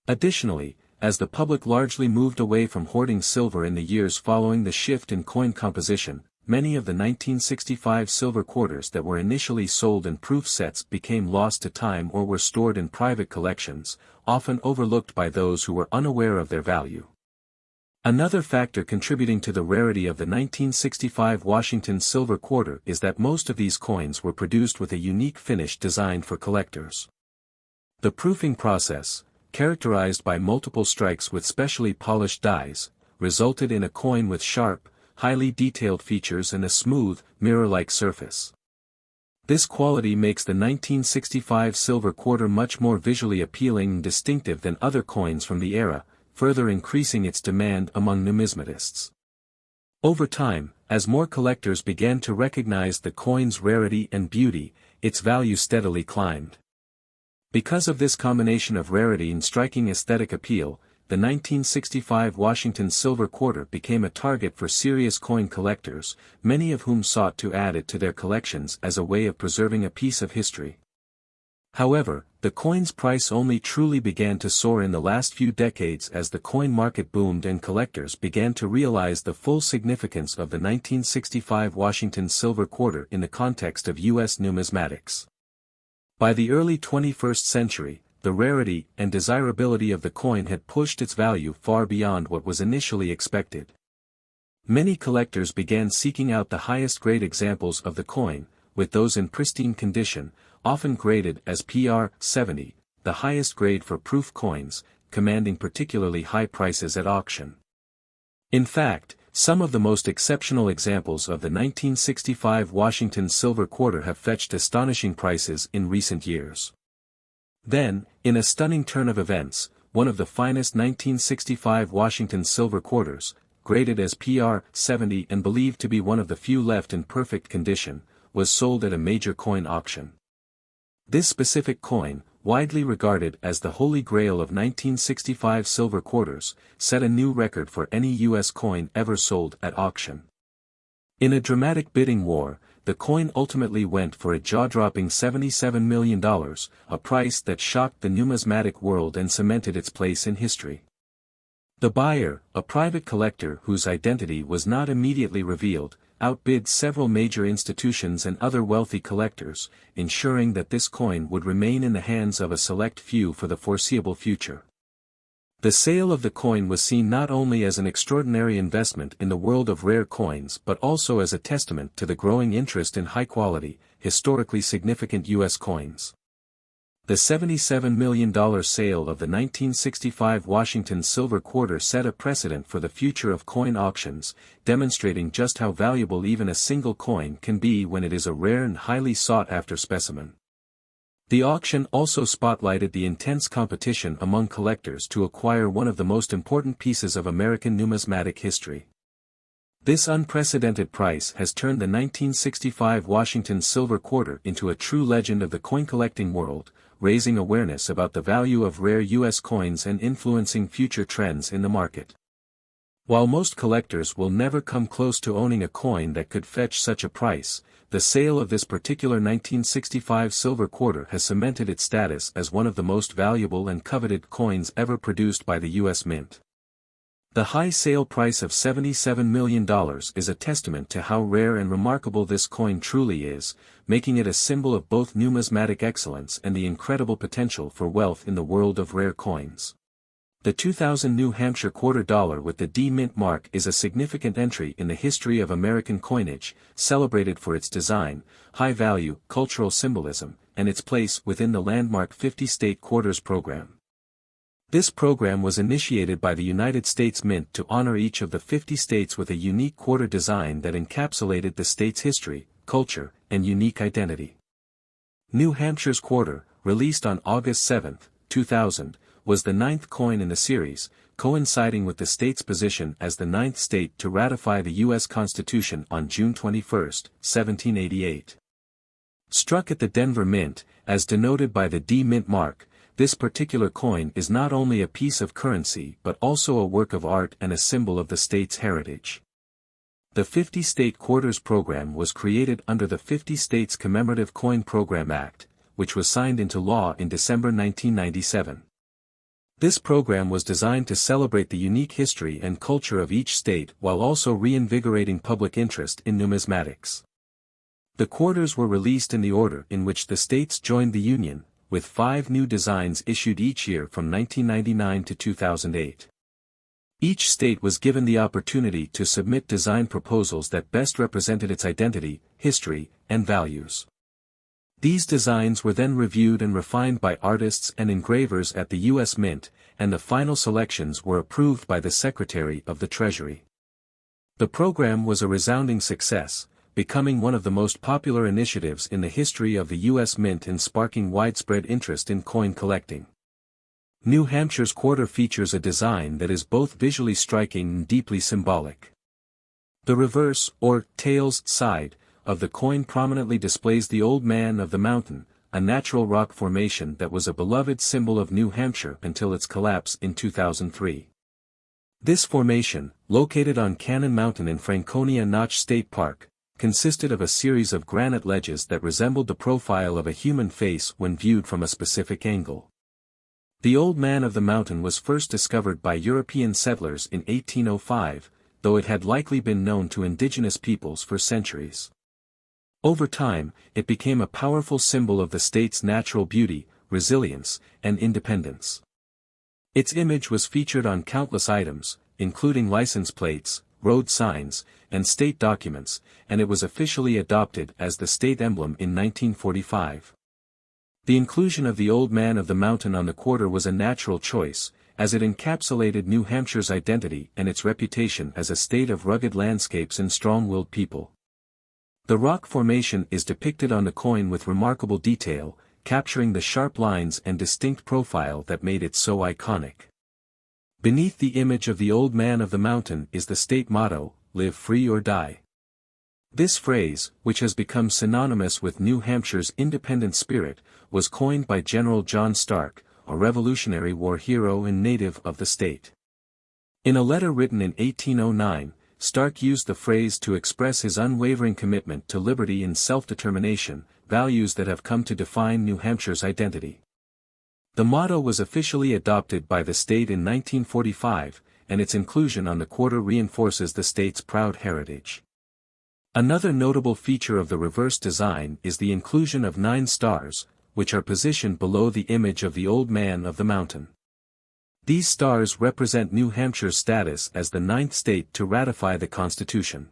Additionally, as the public largely moved away from hoarding silver in the years following the shift in coin composition, many of the 1965 silver quarters that were initially sold in proof sets became lost to time or were stored in private collections, often overlooked by those who were unaware of their value. Another factor contributing to the rarity of the 1965 Washington silver quarter is that most of these coins were produced with a unique finish designed for collectors. The proofing process, characterized by multiple strikes with specially polished dies, resulted in a coin with sharp, highly detailed features and a smooth, mirror-like surface. This quality makes the 1965 silver quarter much more visually appealing and distinctive than other coins from the era, further increasing its demand among numismatists. Over time, as more collectors began to recognize the coin's rarity and beauty, its value steadily climbed. Because of this combination of rarity and striking aesthetic appeal, the 1965 Washington silver quarter became a target for serious coin collectors, many of whom sought to add it to their collections as a way of preserving a piece of history. However, the coin's price only truly began to soar in the last few decades as the coin market boomed and collectors began to realize the full significance of the 1965 Washington silver quarter in the context of U.S. numismatics. By the early 21st century, the rarity and desirability of the coin had pushed its value far beyond what was initially expected. Many collectors began seeking out the highest grade examples of the coin, with those in pristine condition, often graded as PR-70, the highest grade for proof coins, commanding particularly high prices at auction. In fact, some of the most exceptional examples of the 1965 Washington silver quarter have fetched astonishing prices in recent years. Then, in a stunning turn of events, one of the finest 1965 Washington silver quarters, graded as PR-70 and believed to be one of the few left in perfect condition, was sold at a major coin auction. This specific coin, widely regarded as the holy grail of 1965 silver quarters, set a new record for any U.S. coin ever sold at auction. In a dramatic bidding war, the coin ultimately went for a jaw-dropping $77 million, a price that shocked the numismatic world and cemented its place in history. The buyer, a private collector whose identity was not immediately revealed, outbid several major institutions and other wealthy collectors, ensuring that this coin would remain in the hands of a select few for the foreseeable future. The sale of the coin was seen not only as an extraordinary investment in the world of rare coins but also as a testament to the growing interest in high-quality, historically significant U.S. coins. The $77 million sale of the 1965 Washington silver quarter set a precedent for the future of coin auctions, demonstrating just how valuable even a single coin can be when it is a rare and highly sought-after specimen. The auction also spotlighted the intense competition among collectors to acquire one of the most important pieces of American numismatic history. This unprecedented price has turned the 1965 Washington silver quarter into a true legend of the coin-collecting world, raising awareness about the value of rare U.S. coins and influencing future trends in the market. While most collectors will never come close to owning a coin that could fetch such a price, the sale of this particular 1965 silver quarter has cemented its status as one of the most valuable and coveted coins ever produced by the U.S. Mint. The high sale price of $77 million is a testament to how rare and remarkable this coin truly is, making it a symbol of both numismatic excellence and the incredible potential for wealth in the world of rare coins. The 2000 New Hampshire quarter dollar with the D Mint mark is a significant entry in the history of American coinage, celebrated for its design, high value, cultural symbolism, and its place within the landmark 50-state quarters program. This program was initiated by the United States Mint to honor each of the 50 states with a unique quarter design that encapsulated the state's history, culture, and unique identity. New Hampshire's quarter, released on August 7, 2000, was the ninth coin in the series, coinciding with the state's position as the ninth state to ratify the U.S. Constitution on June 21, 1788. Struck at the Denver Mint, as denoted by the D Mint mark, this particular coin is not only a piece of currency but also a work of art and a symbol of the state's heritage. The 50 State Quarters Program was created under the 50 States Commemorative Coin Program Act, which was signed into law in December 1997. This program was designed to celebrate the unique history and culture of each state while also reinvigorating public interest in numismatics. The quarters were released in the order in which the states joined the Union, with 5 new designs issued each year from 1999 to 2008. Each state was given the opportunity to submit design proposals that best represented its identity, history, and values. These designs were then reviewed and refined by artists and engravers at the U.S. Mint, and the final selections were approved by the Secretary of the Treasury. The program was a resounding success, becoming one of the most popular initiatives in the history of the U.S. Mint and sparking widespread interest in coin collecting. New Hampshire's quarter features a design that is both visually striking and deeply symbolic. The reverse, or tails, side, of the coin prominently displays the Old Man of the Mountain, a natural rock formation that was a beloved symbol of New Hampshire until its collapse in 2003. This formation, located on Cannon Mountain in Franconia Notch State Park, consisted of a series of granite ledges that resembled the profile of a human face when viewed from a specific angle. The Old Man of the Mountain was first discovered by European settlers in 1805, though it had likely been known to indigenous peoples for centuries. Over time, it became a powerful symbol of the state's natural beauty, resilience, and independence. Its image was featured on countless items, including license plates, road signs, and state documents, and it was officially adopted as the state emblem in 1945. The inclusion of the Old Man of the Mountain on the quarter was a natural choice, as it encapsulated New Hampshire's identity and its reputation as a state of rugged landscapes and strong-willed people. The rock formation is depicted on the coin with remarkable detail, capturing the sharp lines and distinct profile that made it so iconic. Beneath the image of the Old Man of the Mountain is the state motto, "Live free or die." This phrase, which has become synonymous with New Hampshire's independent spirit, was coined by General John Stark, a Revolutionary War hero and native of the state. In a letter written in 1809, Stark used the phrase to express his unwavering commitment to liberty and self-determination, values that have come to define New Hampshire's identity. The motto was officially adopted by the state in 1945, and its inclusion on the quarter reinforces the state's proud heritage. Another notable feature of the reverse design is the inclusion of 9 stars, which are positioned below the image of the Old Man of the Mountain. These stars represent New Hampshire's status as the 9th state to ratify the Constitution.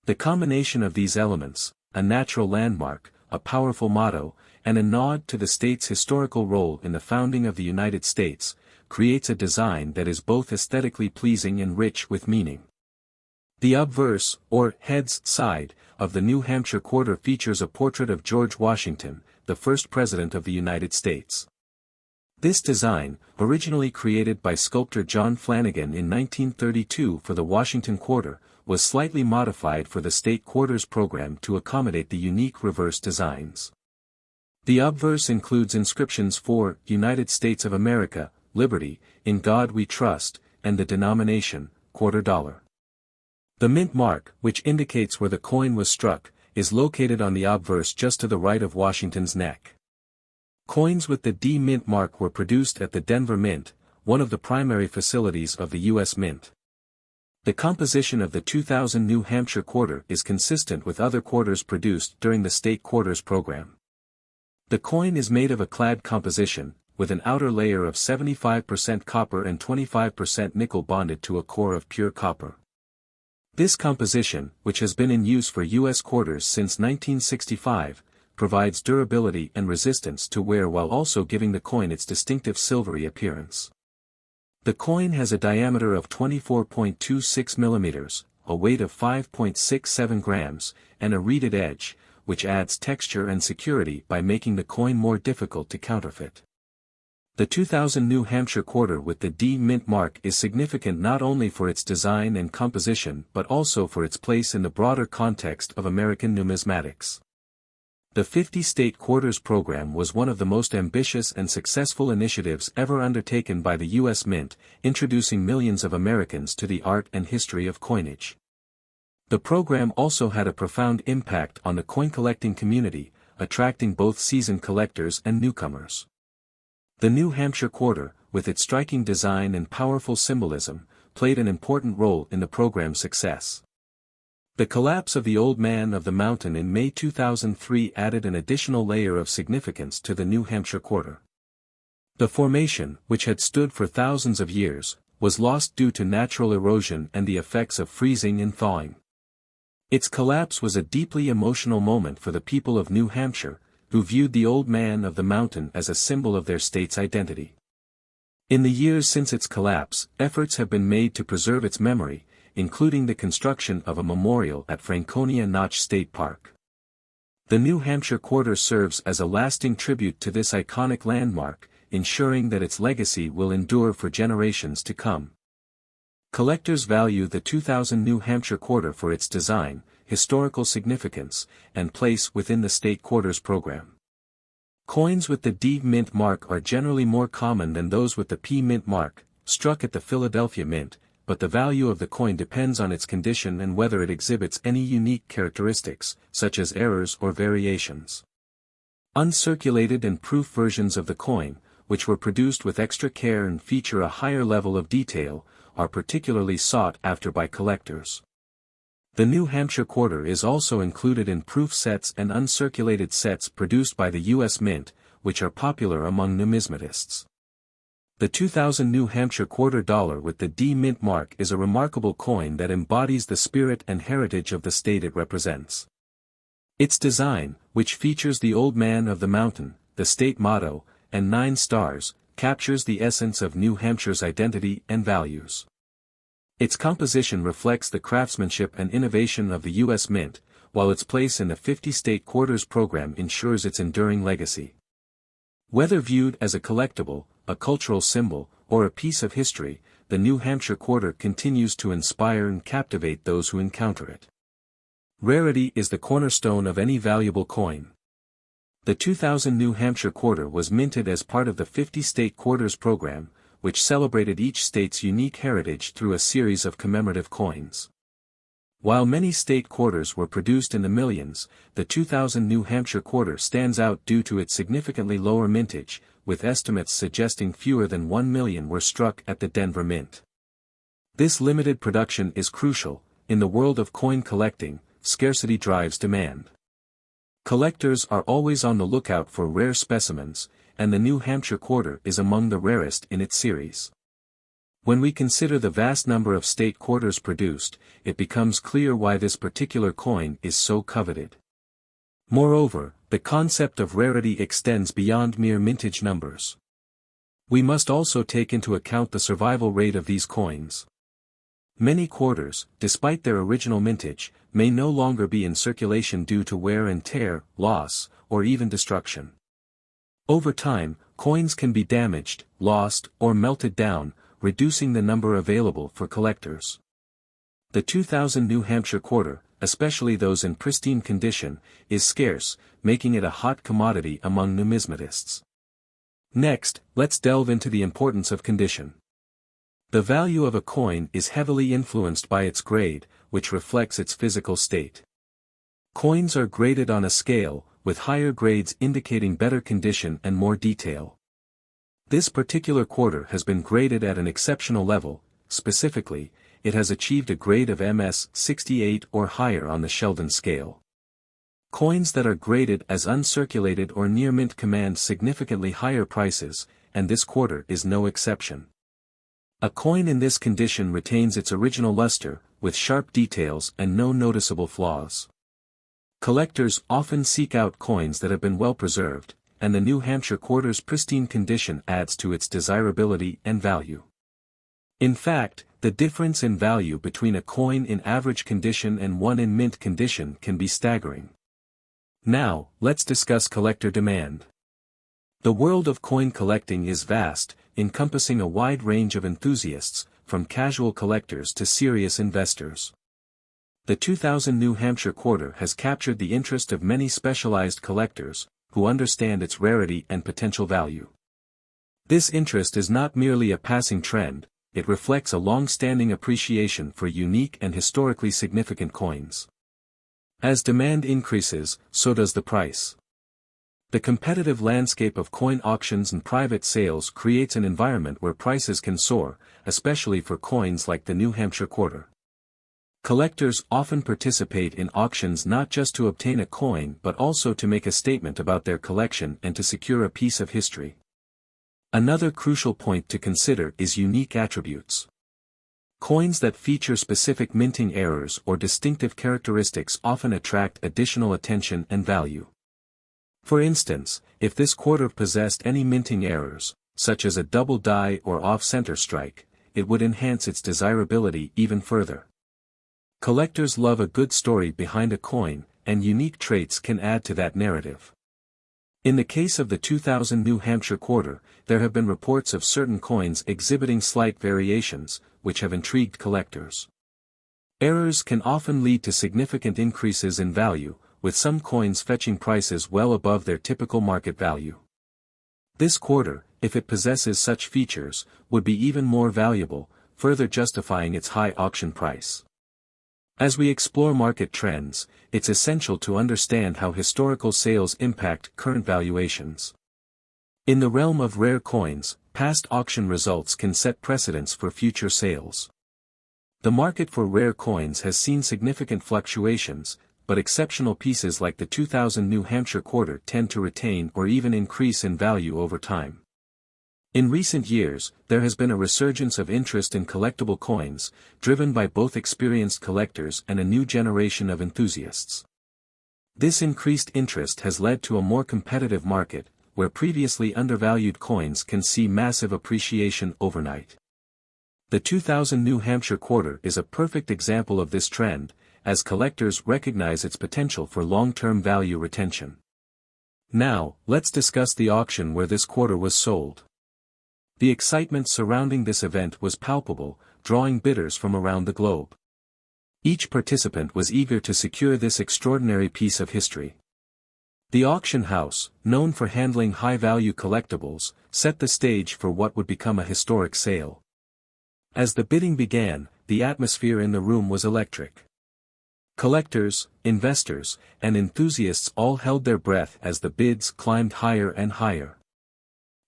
The combination of these elements, a natural landmark, a powerful motto, and a nod to the state's historical role in the founding of the United States, creates a design that is both aesthetically pleasing and rich with meaning. The obverse, or heads side, of the New Hampshire quarter features a portrait of George Washington, the first President of the United States. This design, originally created by sculptor John Flanagan in 1932 for the Washington Quarter, was slightly modified for the State Quarters program to accommodate the unique reverse designs. The obverse includes inscriptions for United States of America, Liberty, In God We Trust, and the denomination, $quarter. The mint mark, which indicates where the coin was struck, is located on the obverse just to the right of Washington's neck. Coins with the D Mint mark were produced at the Denver Mint, one of the primary facilities of the U.S. Mint. The composition of the 2000 New Hampshire quarter is consistent with other quarters produced during the State Quarters program. The coin is made of a clad composition, with an outer layer of 75% copper and 25% nickel bonded to a core of pure copper. This composition, which has been in use for U.S. quarters since 1965, provides durability and resistance to wear while also giving the coin its distinctive silvery appearance. The coin has a diameter of 24.26 mm, a weight of 5.67 grams, and a reeded edge, which adds texture and security by making the coin more difficult to counterfeit. The 2000 New Hampshire quarter with the D Mint mark is significant not only for its design and composition but also for its place in the broader context of American numismatics. The 50-state quarters program was one of the most ambitious and successful initiatives ever undertaken by the U.S. Mint, introducing millions of Americans to the art and history of coinage. The program also had a profound impact on the coin-collecting community, attracting both seasoned collectors and newcomers. The New Hampshire quarter, with its striking design and powerful symbolism, played an important role in the program's success. The collapse of the Old Man of the Mountain in May 2003 added an additional layer of significance to the New Hampshire quarter. The formation, which had stood for thousands of years, was lost due to natural erosion and the effects of freezing and thawing. Its collapse was a deeply emotional moment for the people of New Hampshire, who viewed the Old Man of the Mountain as a symbol of their state's identity. In the years since its collapse, efforts have been made to preserve its memory, including the construction of a memorial at Franconia Notch State Park. The New Hampshire quarter serves as a lasting tribute to this iconic landmark, ensuring that its legacy will endure for generations to come. Collectors value the 2000 New Hampshire quarter for its design, historical significance, and place within the state quarters program. Coins with the D Mint mark are generally more common than those with the P Mint mark, struck at the Philadelphia Mint, but the value of the coin depends on its condition and whether it exhibits any unique characteristics, such as errors or variations. Uncirculated and proof versions of the coin, which were produced with extra care and feature a higher level of detail, are particularly sought after by collectors. The New Hampshire quarter is also included in proof sets and uncirculated sets produced by the U.S. Mint, which are popular among numismatists. The 2000 New Hampshire quarter dollar with the D Mint mark is a remarkable coin that embodies the spirit and heritage of the state it represents. Its design, which features the Old Man of the Mountain, the state motto, and 9 stars, captures the essence of New Hampshire's identity and values. Its composition reflects the craftsmanship and innovation of the U.S. Mint, while its place in the 50-state quarters program ensures its enduring legacy. Whether viewed as a collectible, a cultural symbol, or a piece of history, the New Hampshire quarter continues to inspire and captivate those who encounter it. Rarity is the cornerstone of any valuable coin. The 2000 New Hampshire quarter was minted as part of the 50-state quarters program, which celebrated each state's unique heritage through a series of commemorative coins. While many state quarters were produced in the millions, the 2000 New Hampshire quarter stands out due to its significantly lower mintage, with estimates suggesting fewer than 1 million were struck at the Denver Mint. This limited production is crucial. In the world of coin collecting, scarcity drives demand. Collectors are always on the lookout for rare specimens, and the New Hampshire quarter is among the rarest in its series. When we consider the vast number of state quarters produced, it becomes clear why this particular coin is so coveted. Moreover, the concept of rarity extends beyond mere mintage numbers. We must also take into account the survival rate of these coins. Many quarters, despite their original mintage, may no longer be in circulation due to wear and tear, loss, or even destruction. Over time, coins can be damaged, lost, or melted down, reducing the number available for collectors. The 2000 New Hampshire quarter, especially those in pristine condition, is scarce, making it a hot commodity among numismatists. Next, let's delve into the importance of condition. The value of a coin is heavily influenced by its grade, which reflects its physical state. Coins are graded on a scale, with higher grades indicating better condition and more detail. This particular quarter has been graded at an exceptional level. Specifically, it has achieved a grade of MS 68 or higher on the Sheldon scale. Coins that are graded as uncirculated or near mint command significantly higher prices, and this quarter is no exception. A coin in this condition retains its original luster, with sharp details and no noticeable flaws. Collectors often seek out coins that have been well preserved, and the New Hampshire quarter's pristine condition adds to its desirability and value. In fact, the difference in value between a coin in average condition and one in mint condition can be staggering. Now, let's discuss collector demand. The world of coin collecting is vast, encompassing a wide range of enthusiasts, from casual collectors to serious investors. The 2000 New Hampshire quarter has captured the interest of many specialized collectors, who understand its rarity and potential value. This interest is not merely a passing trend, it reflects a long-standing appreciation for unique and historically significant coins. As demand increases, so does the price. The competitive landscape of coin auctions and private sales creates an environment where prices can soar, especially for coins like the New Hampshire quarter. Collectors often participate in auctions not just to obtain a coin but also to make a statement about their collection and to secure a piece of history. Another crucial point to consider is unique attributes. Coins that feature specific minting errors or distinctive characteristics often attract additional attention and value. For instance, if this quarter possessed any minting errors, such as a double die or off-center strike, it would enhance its desirability even further. Collectors love a good story behind a coin, and unique traits can add to that narrative. In the case of the 2000 New Hampshire quarter, there have been reports of certain coins exhibiting slight variations, which have intrigued collectors. Errors can often lead to significant increases in value, with some coins fetching prices well above their typical market value. This quarter, if it possesses such features, would be even more valuable, further justifying its high auction price. As we explore market trends, it's essential to understand how historical sales impact current valuations. In the realm of rare coins, past auction results can set precedents for future sales. The market for rare coins has seen significant fluctuations, but exceptional pieces like the 2000 New Hampshire quarter tend to retain or even increase in value over time. In recent years, there has been a resurgence of interest in collectible coins, driven by both experienced collectors and a new generation of enthusiasts. This increased interest has led to a more competitive market, where previously undervalued coins can see massive appreciation overnight. The 2000 New Hampshire quarter is a perfect example of this trend, as collectors recognize its potential for long-term value retention. Now, let's discuss the auction where this quarter was sold. The excitement surrounding this event was palpable, drawing bidders from around the globe. Each participant was eager to secure this extraordinary piece of history. The auction house, known for handling high-value collectibles, set the stage for what would become a historic sale. As the bidding began, the atmosphere in the room was electric. Collectors, investors, and enthusiasts all held their breath as the bids climbed higher and higher.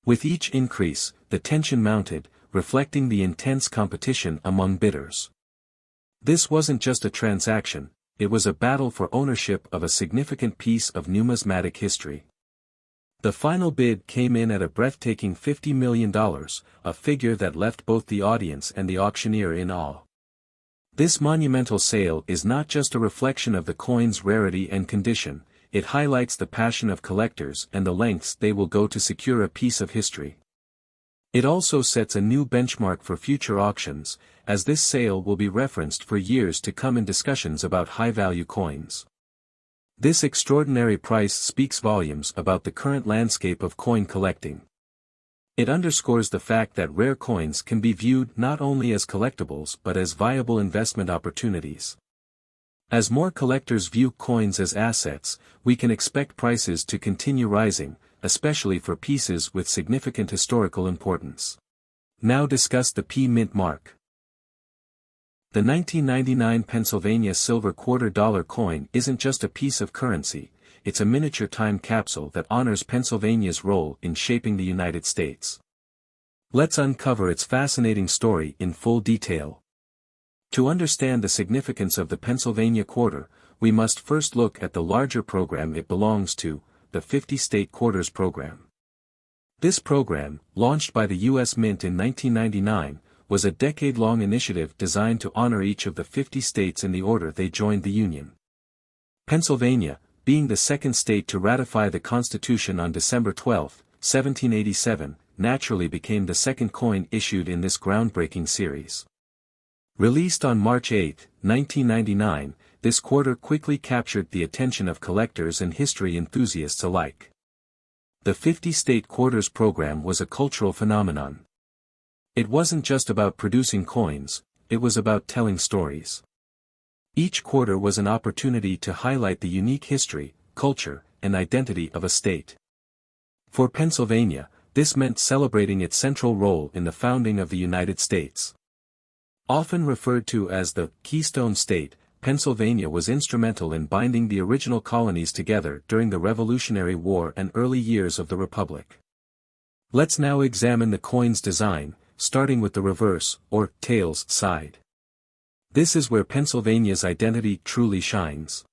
With each increase, the tension mounted, reflecting the intense competition among bidders. This wasn't just a transaction, it was a battle for ownership of a significant piece of numismatic history. The final bid came in at a breathtaking $50 million, a figure that left both the audience and the auctioneer in awe. This monumental sale is not just a reflection of the coin's rarity and condition, it highlights the passion of collectors and the lengths they will go to secure a piece of history. It also sets a new benchmark for future auctions, as this sale will be referenced for years to come in discussions about high-value coins. This extraordinary price speaks volumes about the current landscape of coin collecting. It underscores the fact that rare coins can be viewed not only as collectibles but as viable investment opportunities. As more collectors view coins as assets, we can expect prices to continue rising, especially for pieces with significant historical importance. Now discuss the P-Mint mark. The 1999 Pennsylvania silver $quarter coin isn't just a piece of currency, it's a miniature time capsule that honors Pennsylvania's role in shaping the United States. Let's uncover its fascinating story in full detail. To understand the significance of the Pennsylvania quarter, we must first look at the larger program it belongs to, the 50-State Quarters Program. This program, launched by the U.S. Mint in 1999, was a decade-long initiative designed to honor each of the 50 states in the order they joined the Union. Pennsylvania, being the second state to ratify the Constitution on December 12, 1787, naturally became the second coin issued in this groundbreaking series. Released on March 8, 1999, this quarter quickly captured the attention of collectors and history enthusiasts alike. The 50-state quarters program was a cultural phenomenon. It wasn't just about producing coins, it was about telling stories. Each quarter was an opportunity to highlight the unique history, culture, and identity of a state. For Pennsylvania, this meant celebrating its central role in the founding of the United States. Often referred to as the Keystone State, Pennsylvania was instrumental in binding the original colonies together during the Revolutionary War and early years of the Republic. Let's now examine the coin's design, starting with the reverse, or tails, side. This is where Pennsylvania's identity truly shines.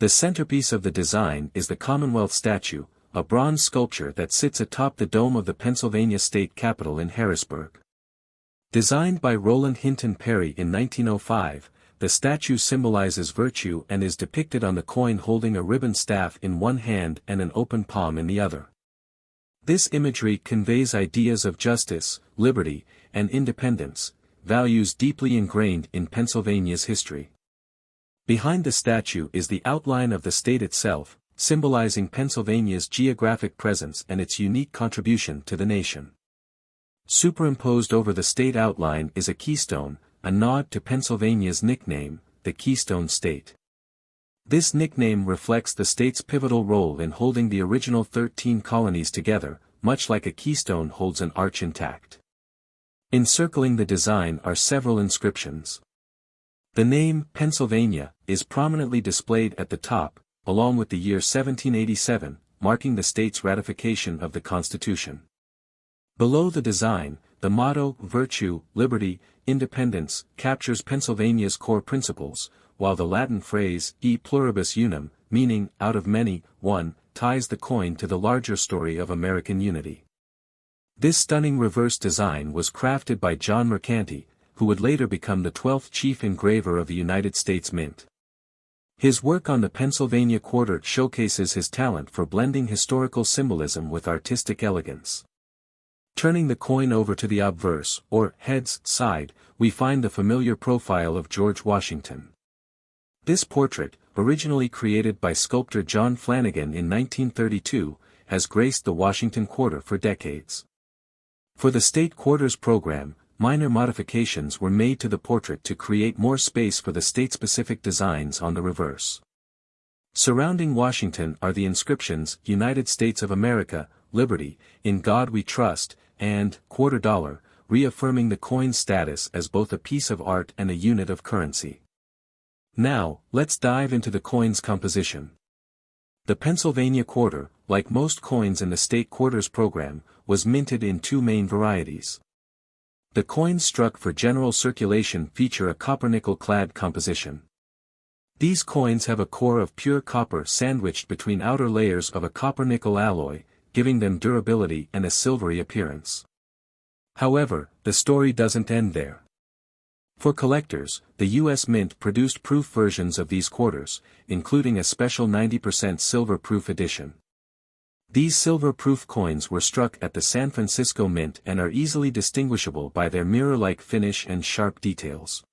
The centerpiece of the design is the Commonwealth statue, a bronze sculpture that sits atop the dome of the Pennsylvania State Capitol in Harrisburg. Designed by Roland Hinton Perry in 1905, the statue symbolizes virtue and is depicted on the coin holding a ribbon staff in one hand and an open palm in the other. This imagery conveys ideas of justice, liberty, and independence, values deeply ingrained in Pennsylvania's history. Behind the statue is the outline of the state itself, symbolizing Pennsylvania's geographic presence and its unique contribution to the nation. Superimposed over the state outline is a keystone, a nod to Pennsylvania's nickname, the Keystone State. This nickname reflects the state's pivotal role in holding the original 13 colonies together, much like a keystone holds an arch intact. Encircling the design are several inscriptions. The name Pennsylvania is prominently displayed at the top, along with the year 1787, marking the state's ratification of the Constitution. Below the design, the motto, virtue, liberty, independence, captures Pennsylvania's core principles, while the Latin phrase, e pluribus unum, meaning, out of many, one, ties the coin to the larger story of American unity. This stunning reverse design was crafted by John Mercanti, who would later become the 12th chief engraver of the United States Mint. His work on the Pennsylvania quarter showcases his talent for blending historical symbolism with artistic elegance. Turning the coin over to the obverse, or heads, side, we find the familiar profile of George Washington. This portrait, originally created by sculptor John Flanagan in 1932, has graced the Washington quarter for decades. For the state quarters program, minor modifications were made to the portrait to create more space for the state-specific designs on the reverse. Surrounding Washington are the inscriptions, United States of America, Liberty, In God We Trust, and quarter dollar, reaffirming the coin's status as both a piece of art and a unit of currency. Now, let's dive into the coin's composition. The Pennsylvania quarter, like most coins in the state quarters program, was minted in two main varieties. The coins struck for general circulation feature a copper-nickel-clad composition. These coins have a core of pure copper sandwiched between outer layers of a copper-nickel alloy, giving them durability and a silvery appearance. However, the story doesn't end there. For collectors, the U.S. Mint produced proof versions of these quarters, including a special 90% silver-proof edition. These silver-proof coins were struck at the San Francisco Mint and are easily distinguishable by their mirror-like finish and sharp details.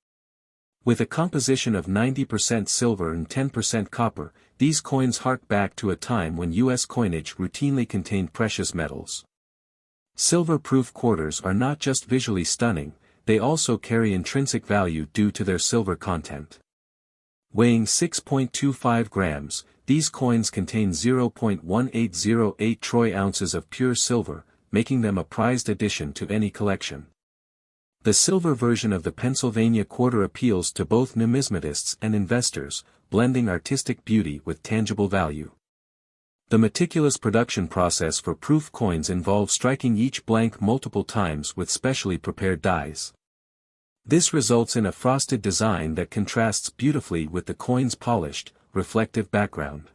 With a composition of 90% silver and 10% copper, these coins hark back to a time when U.S. coinage routinely contained precious metals. Silver-proof quarters are not just visually stunning, they also carry intrinsic value due to their silver content. Weighing 6.25 grams, these coins contain 0.1808 troy ounces of pure silver, making them a prized addition to any collection. The silver version of the Pennsylvania quarter appeals to both numismatists and investors, blending artistic beauty with tangible value. The meticulous production process for proof coins involves striking each blank multiple times with specially prepared dies. This results in a frosted design that contrasts beautifully with the coin's polished, reflective background.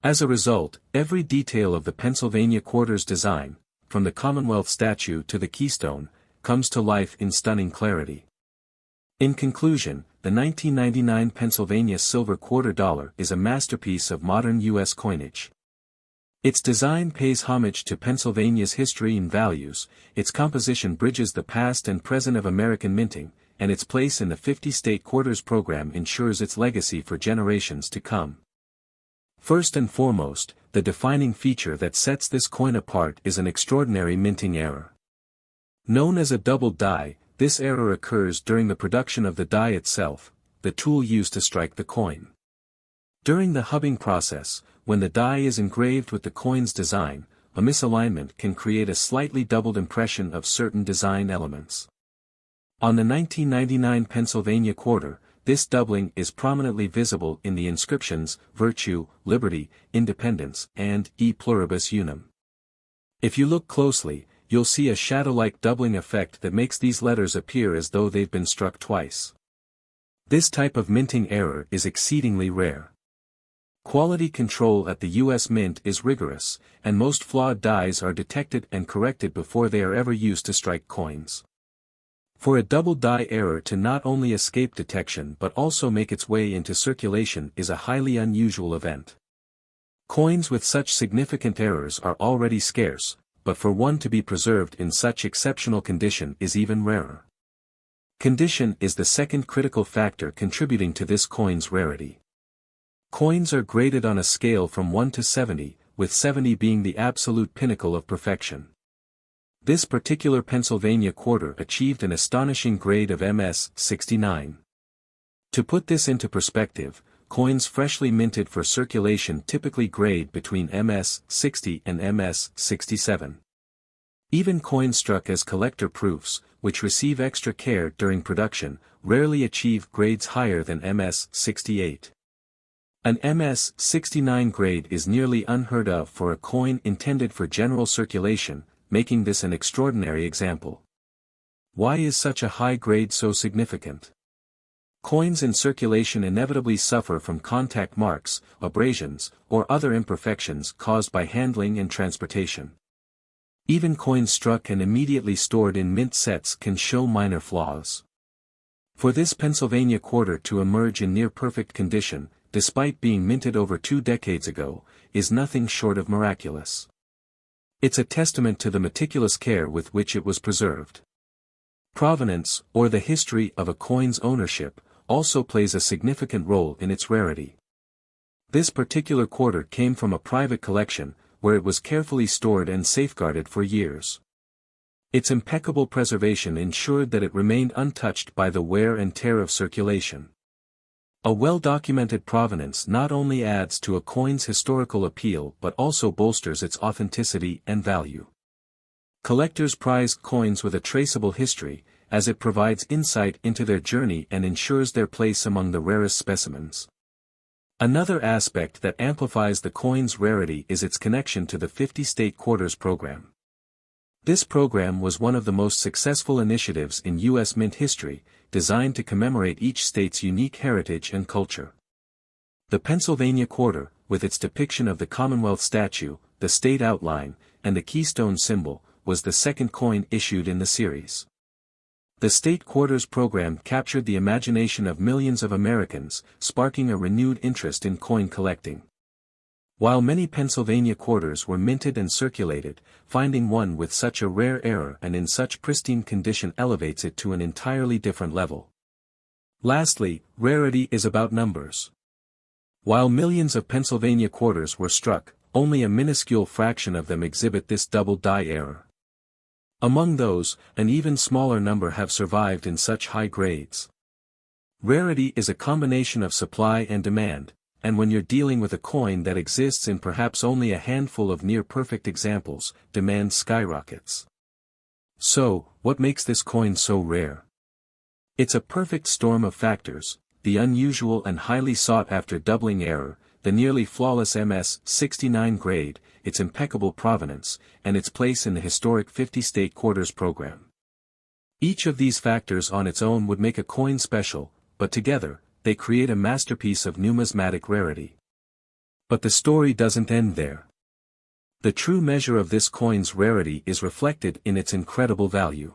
As a result, every detail of the Pennsylvania quarter's design, from the Commonwealth statue to the keystone, comes to life in stunning clarity. In conclusion, the 1999 Pennsylvania silver quarter dollar is a masterpiece of modern U.S. coinage. Its design pays homage to Pennsylvania's history and values, its composition bridges the past and present of American minting, and its place in the 50-state quarters program ensures its legacy for generations to come. First and foremost, the defining feature that sets this coin apart is an extraordinary minting error. Known as a double die, this error occurs during the production of the die itself, the tool used to strike the coin. During the hubbing process, when the die is engraved with the coin's design, a misalignment can create a slightly doubled impression of certain design elements. On the 1999 Pennsylvania quarter, this doubling is prominently visible in the inscriptions Virtue, Liberty, Independence, and E Pluribus Unum. If you look closely, you'll see a shadow-like doubling effect that makes these letters appear as though they've been struck twice. This type of minting error is exceedingly rare. Quality control at the U.S. Mint is rigorous, and most flawed dies are detected and corrected before they are ever used to strike coins. For a double die error to not only escape detection but also make its way into circulation is a highly unusual event. Coins with such significant errors are already scarce, but for one to be preserved in such exceptional condition is even rarer. Condition is the second critical factor contributing to this coin's rarity. Coins are graded on a scale from 1 to 70, with 70 being the absolute pinnacle of perfection. This particular Pennsylvania quarter achieved an astonishing grade of MS 69. To put this into perspective, coins freshly minted for circulation typically grade between MS 60 and MS 67. Even coins struck as collector proofs, which receive extra care during production, rarely achieve grades higher than MS 68. An MS 69 grade is nearly unheard of for a coin intended for general circulation, making this an extraordinary example. Why is such a high grade so significant? Coins in circulation inevitably suffer from contact marks, abrasions, or other imperfections caused by handling and transportation. Even coins struck and immediately stored in mint sets can show minor flaws. For this Pennsylvania quarter to emerge in near-perfect condition, despite being minted over 2 decades ago, is nothing short of miraculous. It's a testament to the meticulous care with which it was preserved. Provenance, or the history of a coin's ownership, also plays a significant role in its rarity. This particular quarter came from a private collection, where it was carefully stored and safeguarded for years. Its impeccable preservation ensured that it remained untouched by the wear and tear of circulation. A well-documented provenance not only adds to a coin's historical appeal but also bolsters its authenticity and value. Collectors prize coins with a traceable history, as it provides insight into their journey and ensures their place among the rarest specimens. Another aspect that amplifies the coin's rarity is its connection to the 50-state quarters program. This program was one of the most successful initiatives in U.S. Mint history, designed to commemorate each state's unique heritage and culture. The Pennsylvania quarter, with its depiction of the Commonwealth statue, the state outline, and the keystone symbol, was the second coin issued in the series. The state quarters program captured the imagination of millions of Americans, sparking a renewed interest in coin collecting. While many Pennsylvania quarters were minted and circulated, finding one with such a rare error and in such pristine condition elevates it to an entirely different level. Lastly, rarity is about numbers. While millions of Pennsylvania quarters were struck, only a minuscule fraction of them exhibit this double die error. Among those, an even smaller number have survived in such high grades. Rarity is a combination of supply and demand, and when you're dealing with a coin that exists in perhaps only a handful of near-perfect examples, demand skyrockets. So, what makes this coin so rare? It's a perfect storm of factors: the unusual and highly sought-after doubling error, the nearly flawless MS 69 grade, its impeccable provenance, and its place in the historic 50-state quarters program. Each of these factors on its own would make a coin special, but together, they create a masterpiece of numismatic rarity. But the story doesn't end there. The true measure of this coin's rarity is reflected in its incredible value.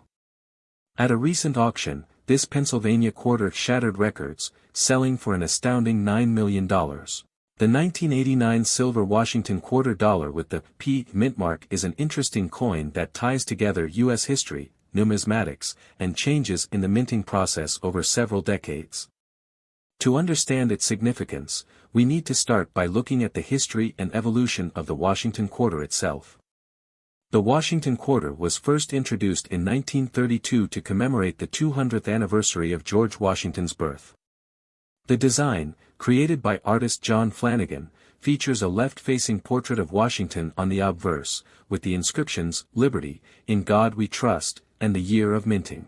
At a recent auction, this Pennsylvania quarter shattered records, selling for an astounding $9 million. The 1989 silver Washington quarter dollar with the P mint mark is an interesting coin that ties together U.S. history, numismatics, and changes in the minting process over several decades. To understand its significance, we need to start by looking at the history and evolution of the Washington quarter itself. The Washington quarter was first introduced in 1932 to commemorate the 200th anniversary of George Washington's birth. The design, created by artist John Flanagan, features a left-facing portrait of Washington on the obverse, with the inscriptions, "Liberty, in God we trust," and the year of minting.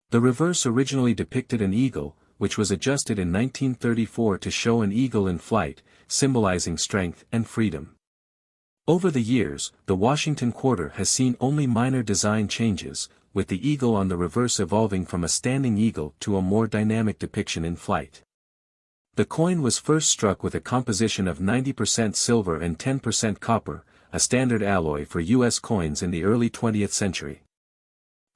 The reverse originally depicted an eagle, which was adjusted in 1934 to show an eagle in flight, symbolizing strength and freedom. Over the years, the Washington quarter has seen only minor design changes, with the eagle on the reverse evolving from a standing eagle to a more dynamic depiction in flight. The coin was first struck with a composition of 90% silver and 10% copper, a standard alloy for U.S. coins in the early 20th century.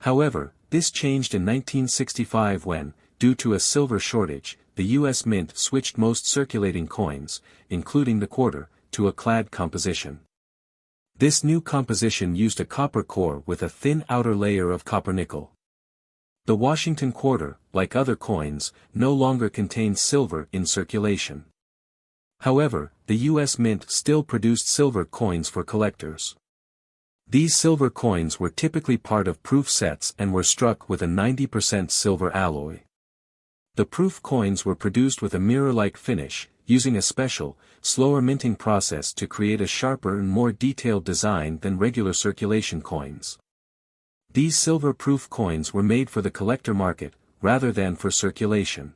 However, this changed in 1965 when, due to a silver shortage, the U.S. Mint switched most circulating coins, including the quarter, to a clad composition. This new composition used a copper core with a thin outer layer of copper nickel. The Washington quarter, like other coins, no longer contains silver in circulation. However, the U.S. Mint still produced silver coins for collectors. These silver coins were typically part of proof sets and were struck with a 90% silver alloy. The proof coins were produced with a mirror-like finish, using a special, slower minting process to create a sharper and more detailed design than regular circulation coins. These silver proof coins were made for the collector market, rather than for circulation.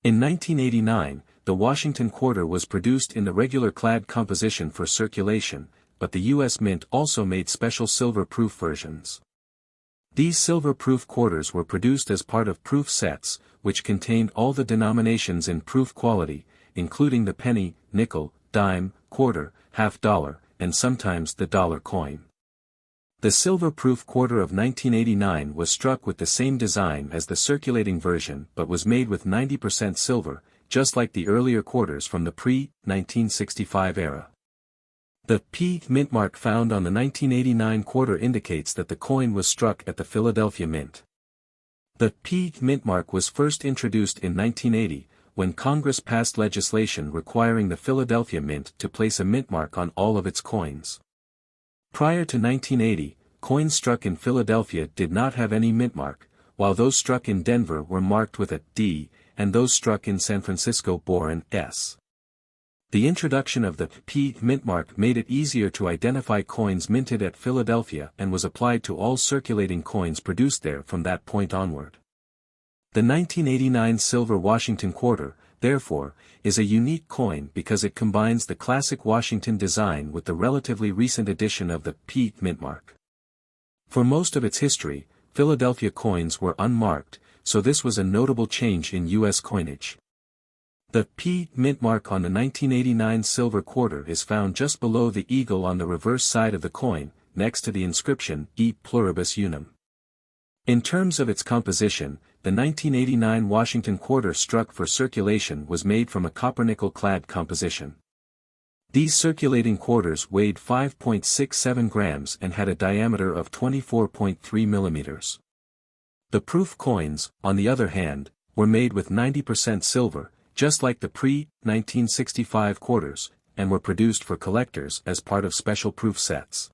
In 1989, the Washington quarter was produced in the regular clad composition for circulation, but the U.S. Mint also made special silver-proof versions. These silver-proof quarters were produced as part of proof sets, which contained all the denominations in proof quality, including the penny, nickel, dime, quarter, half-dollar, and sometimes the dollar coin. The silver-proof quarter of 1989 was struck with the same design as the circulating version but was made with 90% silver, just like the earlier quarters from the pre-1965 era. The P mint mark found on the 1989 quarter indicates that the coin was struck at the Philadelphia Mint. The P mint mark was first introduced in 1980, when Congress passed legislation requiring the Philadelphia Mint to place a mint mark on all of its coins. Prior to 1980, coins struck in Philadelphia did not have any mint mark, while those struck in Denver were marked with a D, and those struck in San Francisco bore an S. The introduction of the P mint mark made it easier to identify coins minted at Philadelphia and was applied to all circulating coins produced there from that point onward. The 1989 silver Washington quarter, therefore, is a unique coin because it combines the classic Washington design with the relatively recent addition of the P mint mark. For most of its history, Philadelphia coins were unmarked, so this was a notable change in U.S. coinage. The P mint mark on the 1989 silver quarter is found just below the eagle on the reverse side of the coin, next to the inscription E pluribus unum. In terms of its composition, the 1989 Washington quarter struck for circulation was made from a copper-nickel clad composition. These circulating quarters weighed 5.67 grams and had a diameter of 24.3 millimeters. The proof coins, on the other hand, were made with 90% silver, just like the pre-1965 quarters, and were produced for collectors as part of special proof sets.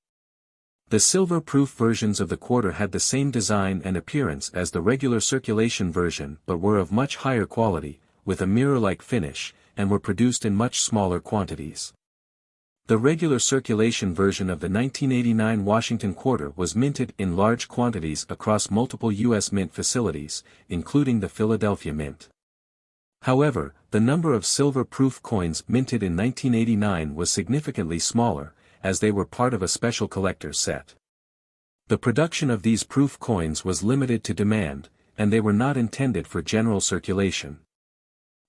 The silver-proof versions of the quarter had the same design and appearance as the regular circulation version but were of much higher quality, with a mirror-like finish, and were produced in much smaller quantities. The regular circulation version of the 1989 Washington quarter was minted in large quantities across multiple U.S. Mint facilities, including the Philadelphia Mint. However, the number of silver-proof coins minted in 1989 was significantly smaller, as they were part of a special collector's set. The production of these proof coins was limited to demand, and they were not intended for general circulation.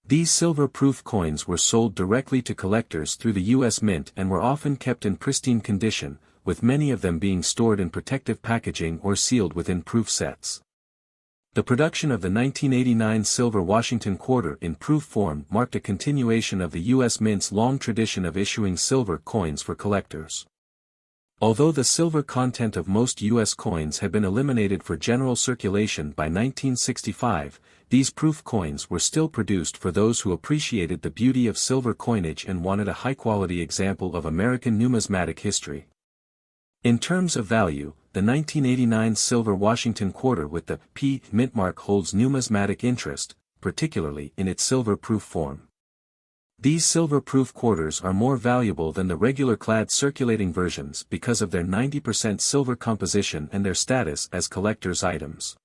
These silver-proof coins were sold directly to collectors through the U.S. Mint and were often kept in pristine condition, with many of them being stored in protective packaging or sealed within proof sets. The production of the 1989 silver Washington quarter in proof form marked a continuation of the U.S. Mint's long tradition of issuing silver coins for collectors. Although the silver content of most U.S. coins had been eliminated for general circulation by 1965, these proof coins were still produced for those who appreciated the beauty of silver coinage and wanted a high-quality example of American numismatic history. In terms of value, the 1989 silver Washington quarter with the P mint mark holds numismatic interest, particularly in its silver-proof form. These silver-proof quarters are more valuable than the regular clad circulating versions because of their 90% silver composition and their status as collector's items.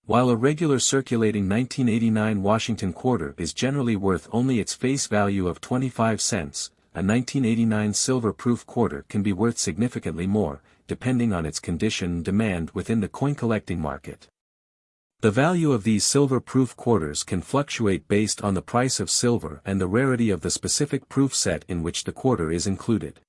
While a regular circulating 1989 Washington quarter is generally worth only its face value of 25 cents, a 1989 silver-proof quarter can be worth significantly more, depending on its condition and demand within the coin collecting market. The value of these silver-proof quarters can fluctuate based on the price of silver and the rarity of the specific proof set in which the quarter is included.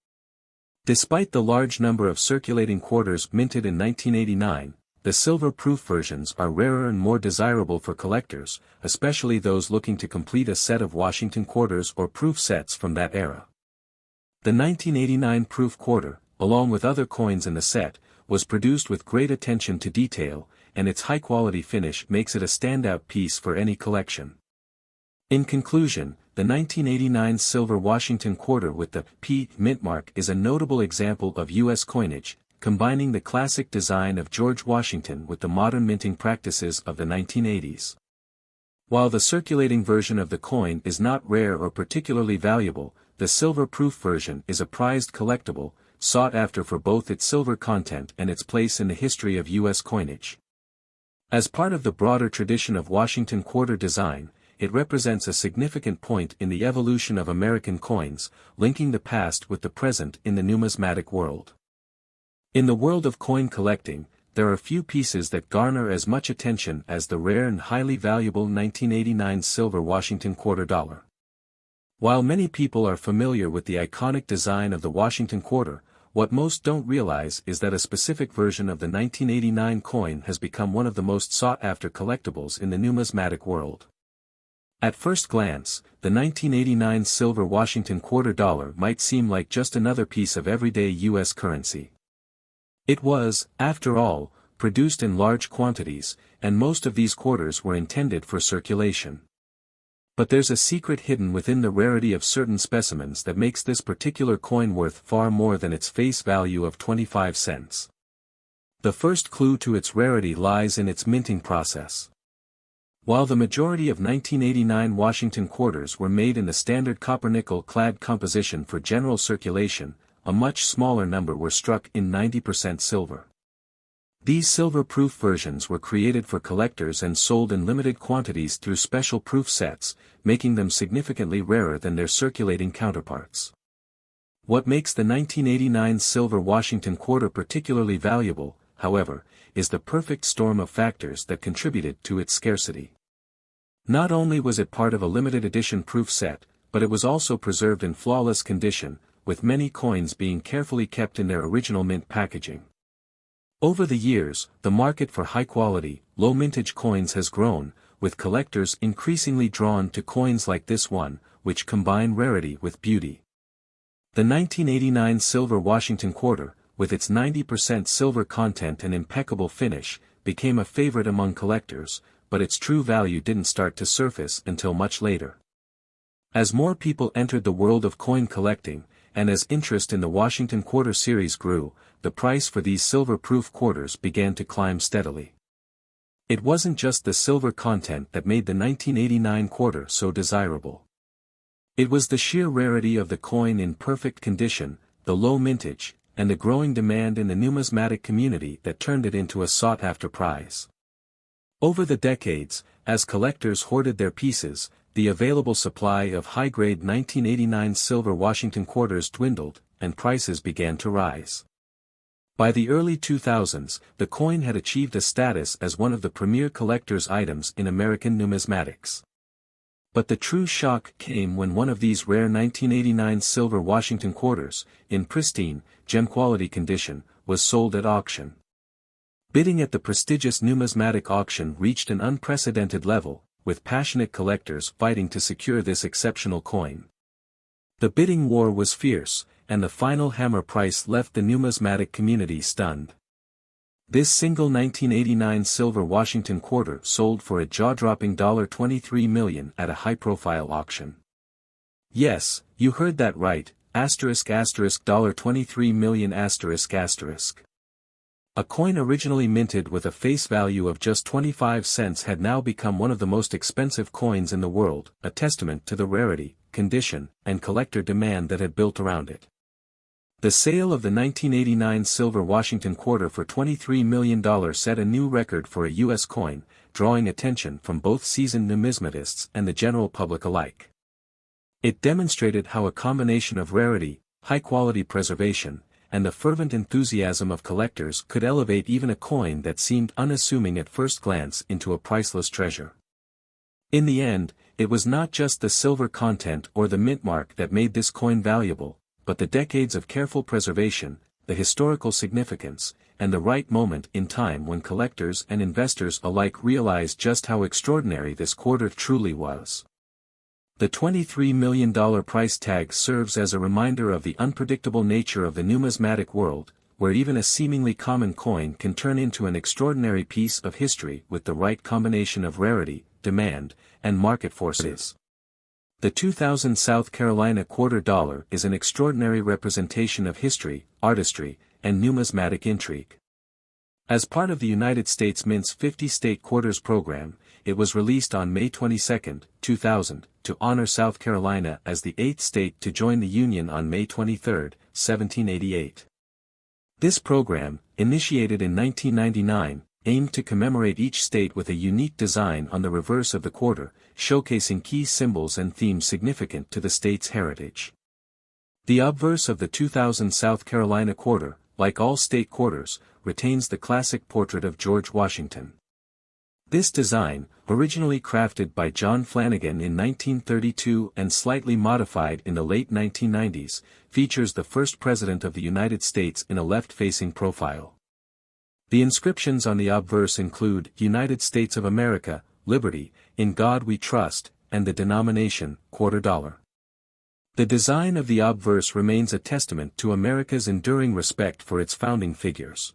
Despite the large number of circulating quarters minted in 1989, the silver-proof versions are rarer and more desirable for collectors, especially those looking to complete a set of Washington quarters or proof sets from that era. The 1989 proof quarter, along with other coins in the set, was produced with great attention to detail, and its high-quality finish makes it a standout piece for any collection. In conclusion, the 1989 silver Washington quarter with the P mint mark is a notable example of U.S. coinage, combining the classic design of George Washington with the modern minting practices of the 1980s. While the circulating version of the coin is not rare or particularly valuable, the silver-proof version is a prized collectible, sought after for both its silver content and its place in the history of U.S. coinage. As part of the broader tradition of Washington quarter design, it represents a significant point in the evolution of American coins, linking the past with the present in the numismatic world. In the world of coin collecting, there are few pieces that garner as much attention as the rare and highly valuable 1989 silver Washington quarter dollar. While many people are familiar with the iconic design of the Washington quarter, what most don't realize is that a specific version of the 1989 coin has become one of the most sought-after collectibles in the numismatic world. At first glance, the 1989 silver Washington quarter dollar might seem like just another piece of everyday U.S. currency. It was, after all, produced in large quantities, and most of these quarters were intended for circulation. But there's a secret hidden within the rarity of certain specimens that makes this particular coin worth far more than its face value of 25 cents. The first clue to its rarity lies in its minting process. While the majority of 1989 Washington quarters were made in the standard copper-nickel clad composition for general circulation, a much smaller number were struck in 90% silver. These silver-proof versions were created for collectors and sold in limited quantities through special proof sets, making them significantly rarer than their circulating counterparts. What makes the 1989 silver Washington quarter particularly valuable, however, is the perfect storm of factors that contributed to its scarcity. Not only was it part of a limited edition proof set, but it was also preserved in flawless condition, with many coins being carefully kept in their original mint packaging. Over the years, the market for high-quality, low-mintage coins has grown, with collectors increasingly drawn to coins like this one, which combine rarity with beauty. The 1989 silver Washington quarter, with its 90% silver content and impeccable finish, became a favorite among collectors, but its true value didn't start to surface until much later. As more people entered the world of coin collecting, and as interest in the Washington quarter series grew, the price for these silver-proof quarters began to climb steadily. It wasn't just the silver content that made the 1989 quarter so desirable. It was the sheer rarity of the coin in perfect condition, the low mintage, and the growing demand in the numismatic community that turned it into a sought-after prize. Over the decades, as collectors hoarded their pieces, the available supply of high-grade 1989 silver Washington quarters dwindled, and prices began to rise. By the early 2000s, the coin had achieved a status as one of the premier collector's items in American numismatics. But the true shock came when one of these rare 1989 silver Washington quarters, in pristine, gem-quality condition, was sold at auction. Bidding at the prestigious numismatic auction reached an unprecedented level, with passionate collectors fighting to secure this exceptional coin. The bidding war was fierce, and the final hammer price left the numismatic community stunned. This single 1989 silver Washington quarter sold for a jaw-dropping $23 million at a high-profile auction. Yes, you heard that right, $23 million ***. A coin originally minted with a face value of just 25 cents had now become one of the most expensive coins in the world, a testament to the rarity, condition, and collector demand that had built around it. The sale of the 1989 silver Washington quarter for $23 million set a new record for a U.S. coin, drawing attention from both seasoned numismatists and the general public alike. It demonstrated how a combination of rarity, high-quality preservation, and the fervent enthusiasm of collectors could elevate even a coin that seemed unassuming at first glance into a priceless treasure. In the end, it was not just the silver content or the mint mark that made this coin valuable, but the decades of careful preservation, the historical significance, and the right moment in time when collectors and investors alike realized just how extraordinary this quarter truly was. The $23 million price tag serves as a reminder of the unpredictable nature of the numismatic world, where even a seemingly common coin can turn into an extraordinary piece of history with the right combination of rarity, demand, and market forces. The 2000 South Carolina quarter dollar is an extraordinary representation of history, artistry, and numismatic intrigue. As part of the United States Mint's 50-state quarters program, it was released on May 22, 2000, to honor South Carolina as the 8th state to join the Union on May 23, 1788. This program, initiated in 1999, aimed to commemorate each state with a unique design on the reverse of the quarter, showcasing key symbols and themes significant to the state's heritage. The obverse of the 2000 South Carolina quarter, like all state quarters, retains the classic portrait of George Washington. This design, originally crafted by John Flanagan in 1932 and slightly modified in the late 1990s, features the first president of the United States in a left-facing profile. The inscriptions on the obverse include United States of America, Liberty, In God We Trust, and the denomination, quarter dollar. The design of the obverse remains a testament to America's enduring respect for its founding figures.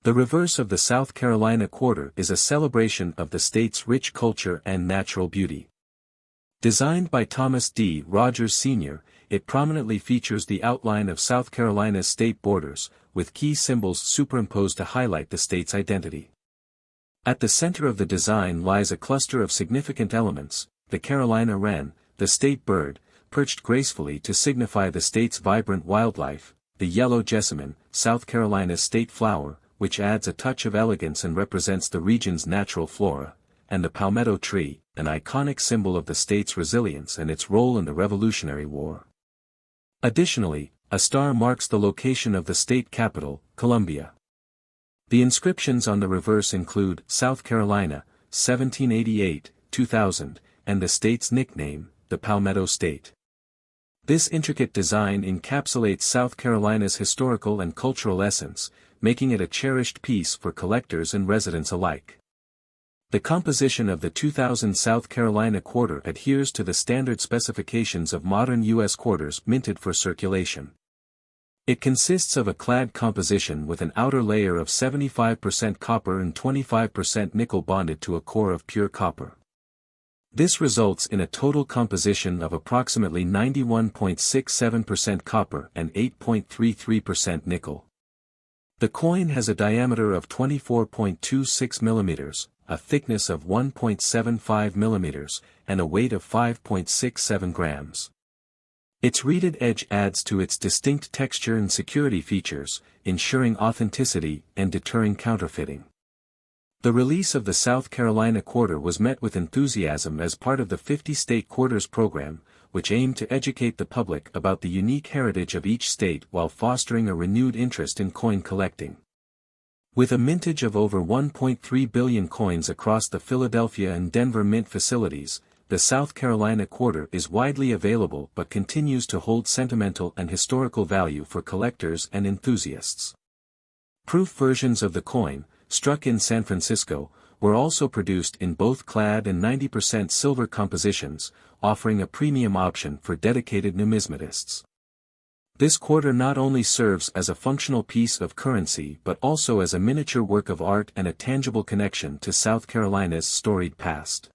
The reverse of the South Carolina quarter is a celebration of the state's rich culture and natural beauty. Designed by Thomas D. Rogers Sr., it prominently features the outline of South Carolina's state borders, with key symbols superimposed to highlight the state's identity. At the center of the design lies a cluster of significant elements: the Carolina wren, the state bird, perched gracefully to signify the state's vibrant wildlife, the yellow jessamine, South Carolina's state flower, which adds a touch of elegance and represents the region's natural flora, and the palmetto tree, an iconic symbol of the state's resilience and its role in the Revolutionary War. Additionally, a star marks the location of the state capital, Columbia. The inscriptions on the reverse include South Carolina, 1788, 2000, and the state's nickname, the Palmetto State. This intricate design encapsulates South Carolina's historical and cultural essence, making it a cherished piece for collectors and residents alike. The composition of the 2000 South Carolina quarter adheres to the standard specifications of modern U.S. quarters minted for circulation. It consists of a clad composition with an outer layer of 75% copper and 25% nickel bonded to a core of pure copper. This results in a total composition of approximately 91.67% copper and 8.33% nickel. The coin has a diameter of 24.26 mm, a thickness of 1.75 mm, and a weight of 5.67 grams. Its reeded edge adds to its distinct texture and security features, ensuring authenticity and deterring counterfeiting. The release of the South Carolina quarter was met with enthusiasm as part of the 50-state quarters program, which aimed to educate the public about the unique heritage of each state while fostering a renewed interest in coin collecting. With a mintage of over 1.3 billion coins across the Philadelphia and Denver mint facilities, the South Carolina quarter is widely available but continues to hold sentimental and historical value for collectors and enthusiasts. Proof versions of the coin, struck in San Francisco, were also produced in both clad and 90% silver compositions, offering a premium option for dedicated numismatists. This quarter not only serves as a functional piece of currency but also as a miniature work of art and a tangible connection to South Carolina's storied past.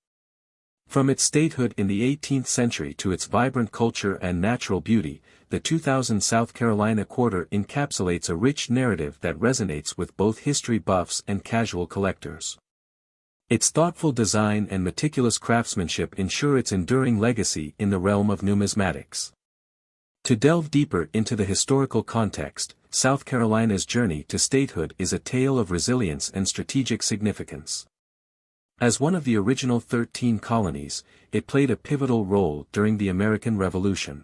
From its statehood in the 18th century to its vibrant culture and natural beauty, the 2000 South Carolina quarter encapsulates a rich narrative that resonates with both history buffs and casual collectors. Its thoughtful design and meticulous craftsmanship ensure its enduring legacy in the realm of numismatics. To delve deeper into the historical context, South Carolina's journey to statehood is a tale of resilience and strategic significance. As one of the original 13 colonies, it played a pivotal role during the American Revolution.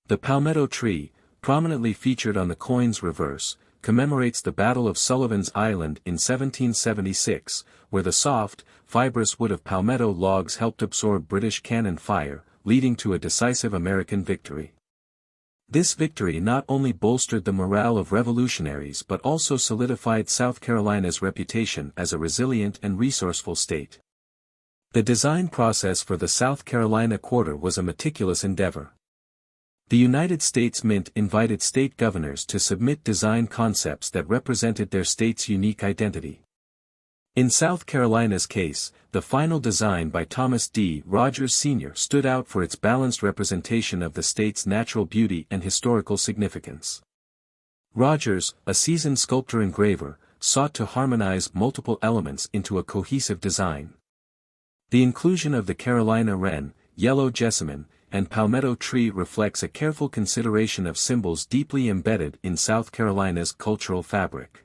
The palmetto tree, prominently featured on the coin's reverse, commemorates the Battle of Sullivan's Island in 1776, where the soft, fibrous wood of palmetto logs helped absorb British cannon fire, leading to a decisive American victory. This victory not only bolstered the morale of revolutionaries but also solidified South Carolina's reputation as a resilient and resourceful state. The design process for the South Carolina quarter was a meticulous endeavor. The United States Mint invited state governors to submit design concepts that represented their state's unique identity. In South Carolina's case, the final design by Thomas D. Rogers Sr. stood out for its balanced representation of the state's natural beauty and historical significance. Rogers, a seasoned sculptor-engraver, sought to harmonize multiple elements into a cohesive design. The inclusion of the Carolina wren, yellow jessamine, and palmetto tree reflects a careful consideration of symbols deeply embedded in South Carolina's cultural fabric.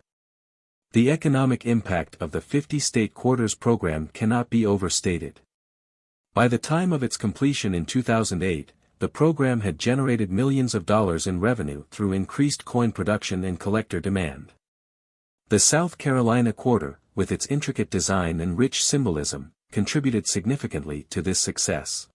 The economic impact of the 50-state quarters program cannot be overstated. By the time of its completion in 2008, the program had generated millions of dollars in revenue through increased coin production and collector demand. The South Carolina quarter, with its intricate design and rich symbolism, contributed significantly to this success.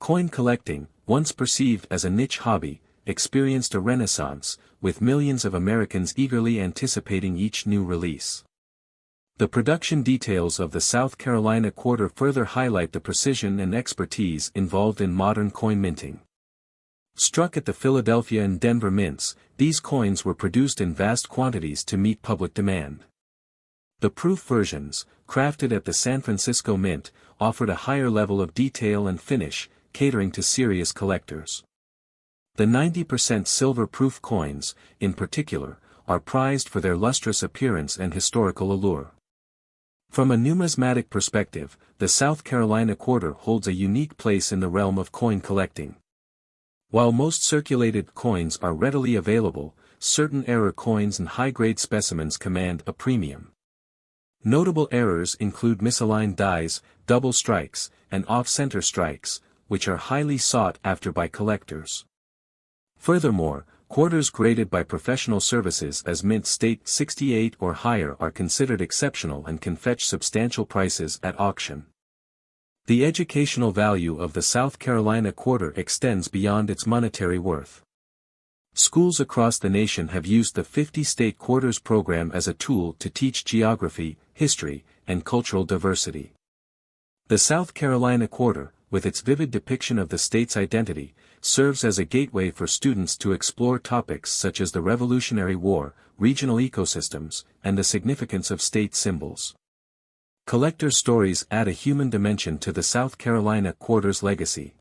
Coin collecting, once perceived as a niche hobby, experienced a renaissance, with millions of Americans eagerly anticipating each new release. The production details of the South Carolina quarter further highlight the precision and expertise involved in modern coin minting. Struck at the Philadelphia and Denver mints, these coins were produced in vast quantities to meet public demand. The proof versions, crafted at the San Francisco Mint, offered a higher level of detail and finish, catering to serious collectors. The 90% silver-proof coins, in particular, are prized for their lustrous appearance and historical allure. From a numismatic perspective, the South Carolina quarter holds a unique place in the realm of coin collecting. While most circulated coins are readily available, certain error coins and high-grade specimens command a premium. Notable errors include misaligned dies, double strikes, and off-center strikes, which are highly sought after by collectors. Furthermore, quarters graded by professional services as Mint State 68 or higher are considered exceptional and can fetch substantial prices at auction. The educational value of the South Carolina quarter extends beyond its monetary worth. Schools across the nation have used the 50-state quarters program as a tool to teach geography, history, and cultural diversity. The South Carolina quarter, with its vivid depiction of the state's identity, serves as a gateway for students to explore topics such as the Revolutionary War, regional ecosystems, and the significance of state symbols. Collector stories add a human dimension to the South Carolina quarter's legacy.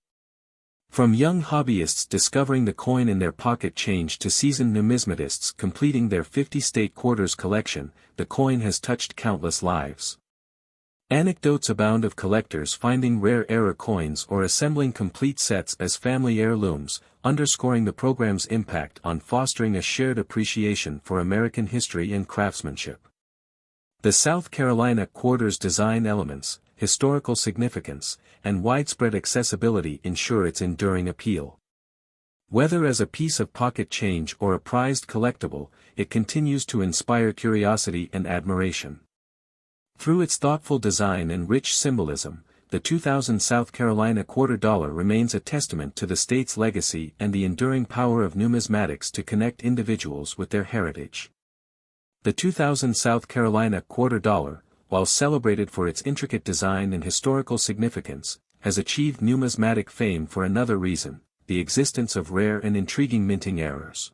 From young hobbyists discovering the coin in their pocket change to seasoned numismatists completing their 50-state quarters collection, the coin has touched countless lives. Anecdotes abound of collectors finding rare error coins or assembling complete sets as family heirlooms, underscoring the program's impact on fostering a shared appreciation for American history and craftsmanship. The South Carolina quarter's design elements, historical significance, and widespread accessibility ensure its enduring appeal. Whether as a piece of pocket change or a prized collectible, it continues to inspire curiosity and admiration. Through its thoughtful design and rich symbolism, the 2000 South Carolina quarter dollar remains a testament to the state's legacy and the enduring power of numismatics to connect individuals with their heritage. The 2000 South Carolina quarter dollar, while celebrated for its intricate design and historical significance, has achieved numismatic fame for another reason: the existence of rare and intriguing minting errors.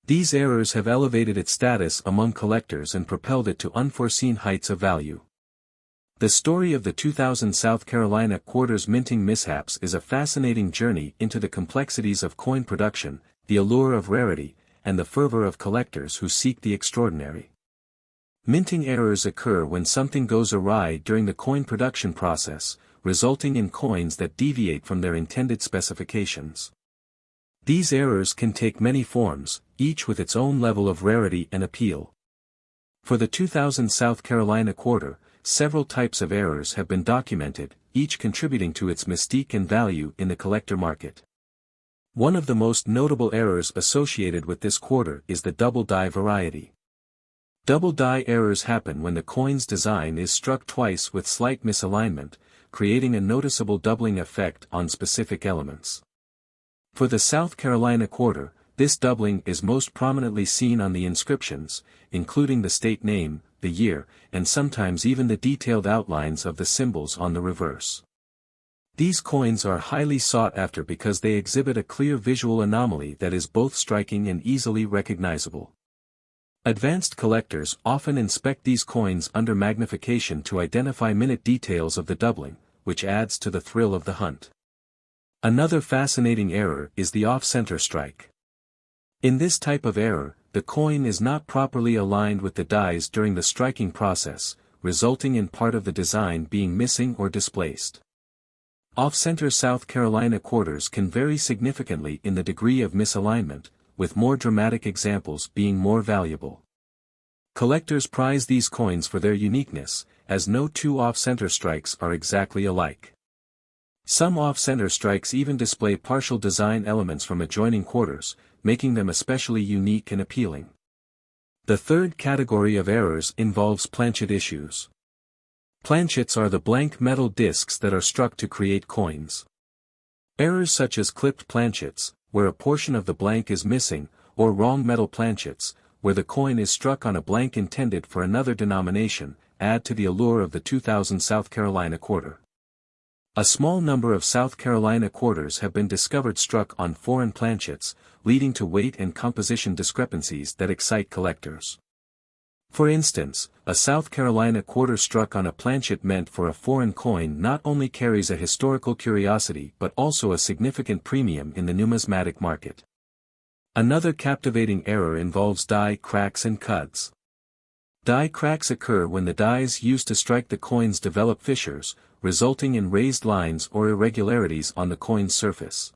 These errors have elevated its status among collectors and propelled it to unforeseen heights of value. The story of the 2000 South Carolina quarters minting mishaps is a fascinating journey into the complexities of coin production, the allure of rarity, and the fervor of collectors who seek the extraordinary. Minting errors occur when something goes awry during the coin production process, resulting in coins that deviate from their intended specifications. These errors can take many forms, each with its own level of rarity and appeal. For the 2000 South Carolina quarter, several types of errors have been documented, each contributing to its mystique and value in the collector market. One of the most notable errors associated with this quarter is the double die variety. Double die errors happen when the coin's design is struck twice with slight misalignment, creating a noticeable doubling effect on specific elements. For the South Carolina quarter, this doubling is most prominently seen on the inscriptions, including the state name, the year, and sometimes even the detailed outlines of the symbols on the reverse. These coins are highly sought after because they exhibit a clear visual anomaly that is both striking and easily recognizable. Advanced collectors often inspect these coins under magnification to identify minute details of the doubling, which adds to the thrill of the hunt. Another fascinating error is the off-center strike. In this type of error, the coin is not properly aligned with the dies during the striking process, resulting in part of the design being missing or displaced. Off-center South Carolina quarters can vary significantly in the degree of misalignment, with more dramatic examples being more valuable. Collectors prize these coins for their uniqueness, as no two off-center strikes are exactly alike. Some off-center strikes even display partial design elements from adjoining quarters, making them especially unique and appealing. The third category of errors involves planchet issues. Planchets are the blank metal discs that are struck to create coins. Errors such as clipped planchets, where a portion of the blank is missing, or wrong metal planchets, where the coin is struck on a blank intended for another denomination, add to the allure of the 2000 South Carolina quarter. A small number of South Carolina quarters have been discovered struck on foreign planchets, leading to weight and composition discrepancies that excite collectors. For instance, a South Carolina quarter struck on a planchet meant for a foreign coin not only carries a historical curiosity but also a significant premium in the numismatic market. Another captivating error involves die cracks and cuds. Die cracks occur when the dies used to strike the coins develop fissures, resulting in raised lines or irregularities on the coin's surface.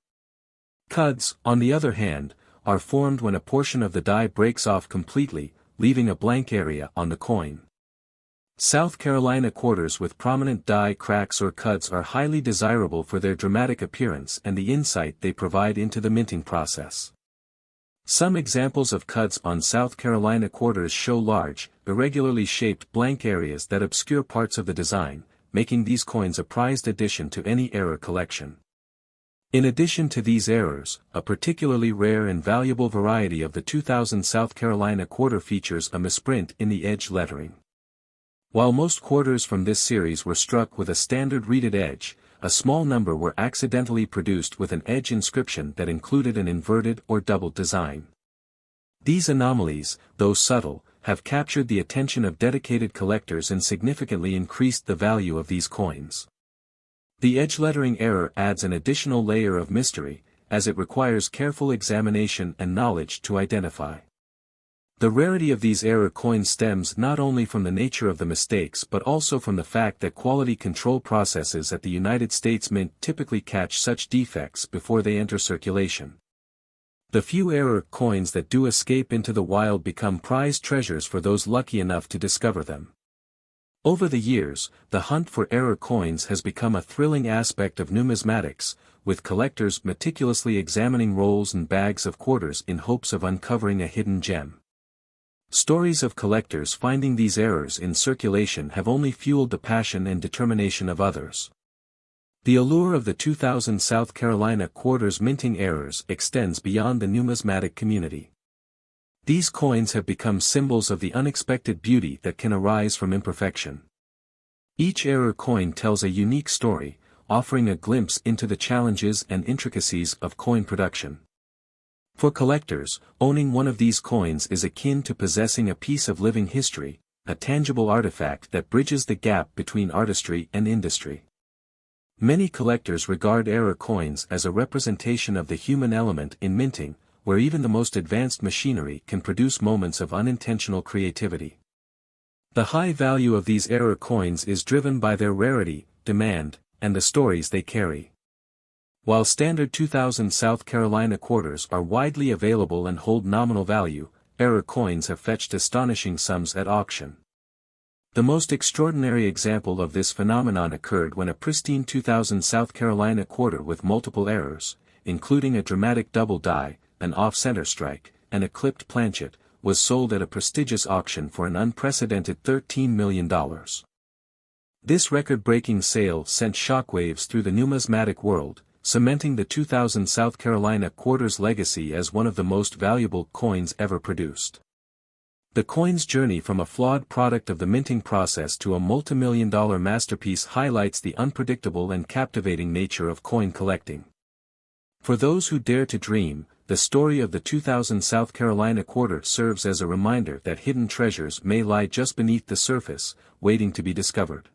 Cuds, on the other hand, are formed when a portion of the die breaks off completely, leaving a blank area on the coin. South Carolina quarters with prominent die cracks or cuds are highly desirable for their dramatic appearance and the insight they provide into the minting process. Some examples of cuds on South Carolina quarters show large, irregularly shaped blank areas that obscure parts of the design, making these coins a prized addition to any error collection. In addition to these errors, a particularly rare and valuable variety of the 2000 South Carolina quarter features a misprint in the edge lettering. While most quarters from this series were struck with a standard reeded edge, a small number were accidentally produced with an edge inscription that included an inverted or doubled design. These anomalies, though subtle, have captured the attention of dedicated collectors and significantly increased the value of these coins. The edge lettering error adds an additional layer of mystery, as it requires careful examination and knowledge to identify. The rarity of these error coins stems not only from the nature of the mistakes but also from the fact that quality control processes at the United States Mint typically catch such defects before they enter circulation. The few error coins that do escape into the wild become prized treasures for those lucky enough to discover them. Over the years, the hunt for error coins has become a thrilling aspect of numismatics, with collectors meticulously examining rolls and bags of quarters in hopes of uncovering a hidden gem. Stories of collectors finding these errors in circulation have only fueled the passion and determination of others. The allure of the 2000 South Carolina quarters minting errors extends beyond the numismatic community. These coins have become symbols of the unexpected beauty that can arise from imperfection. Each error coin tells a unique story, offering a glimpse into the challenges and intricacies of coin production. For collectors, owning one of these coins is akin to possessing a piece of living history, a tangible artifact that bridges the gap between artistry and industry. Many collectors regard error coins as a representation of the human element in minting, where even the most advanced machinery can produce moments of unintentional creativity. The high value of these error coins is driven by their rarity, demand, and the stories they carry. While standard 2000 South Carolina quarters are widely available and hold nominal value, error coins have fetched astonishing sums at auction. The most extraordinary example of this phenomenon occurred when a pristine 2000 South Carolina quarter with multiple errors, including a dramatic double die, an off-center strike, and a clipped planchet, was sold at a prestigious auction for an unprecedented $13 million. This record-breaking sale sent shockwaves through the numismatic world, cementing the 2000 South Carolina quarter's legacy as one of the most valuable coins ever produced. The coin's journey from a flawed product of the minting process to a multimillion-dollar masterpiece highlights the unpredictable and captivating nature of coin collecting. For those who dare to dream, the story of the 2000 South Carolina quarter serves as a reminder that hidden treasures may lie just beneath the surface, waiting to be discovered.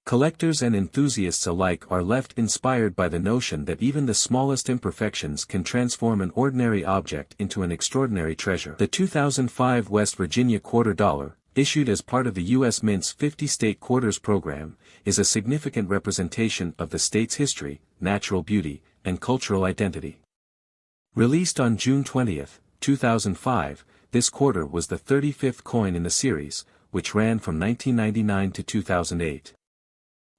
Collectors and enthusiasts alike are left inspired by the notion that even the smallest imperfections can transform an ordinary object into an extraordinary treasure. The 2005 West Virginia quarter dollar, issued as part of the U.S. Mint's 50-state quarters program, is a significant representation of the state's history, natural beauty, and cultural identity. Released on June 20, 2005, this quarter was the 35th coin in the series, which ran from 1999 to 2008.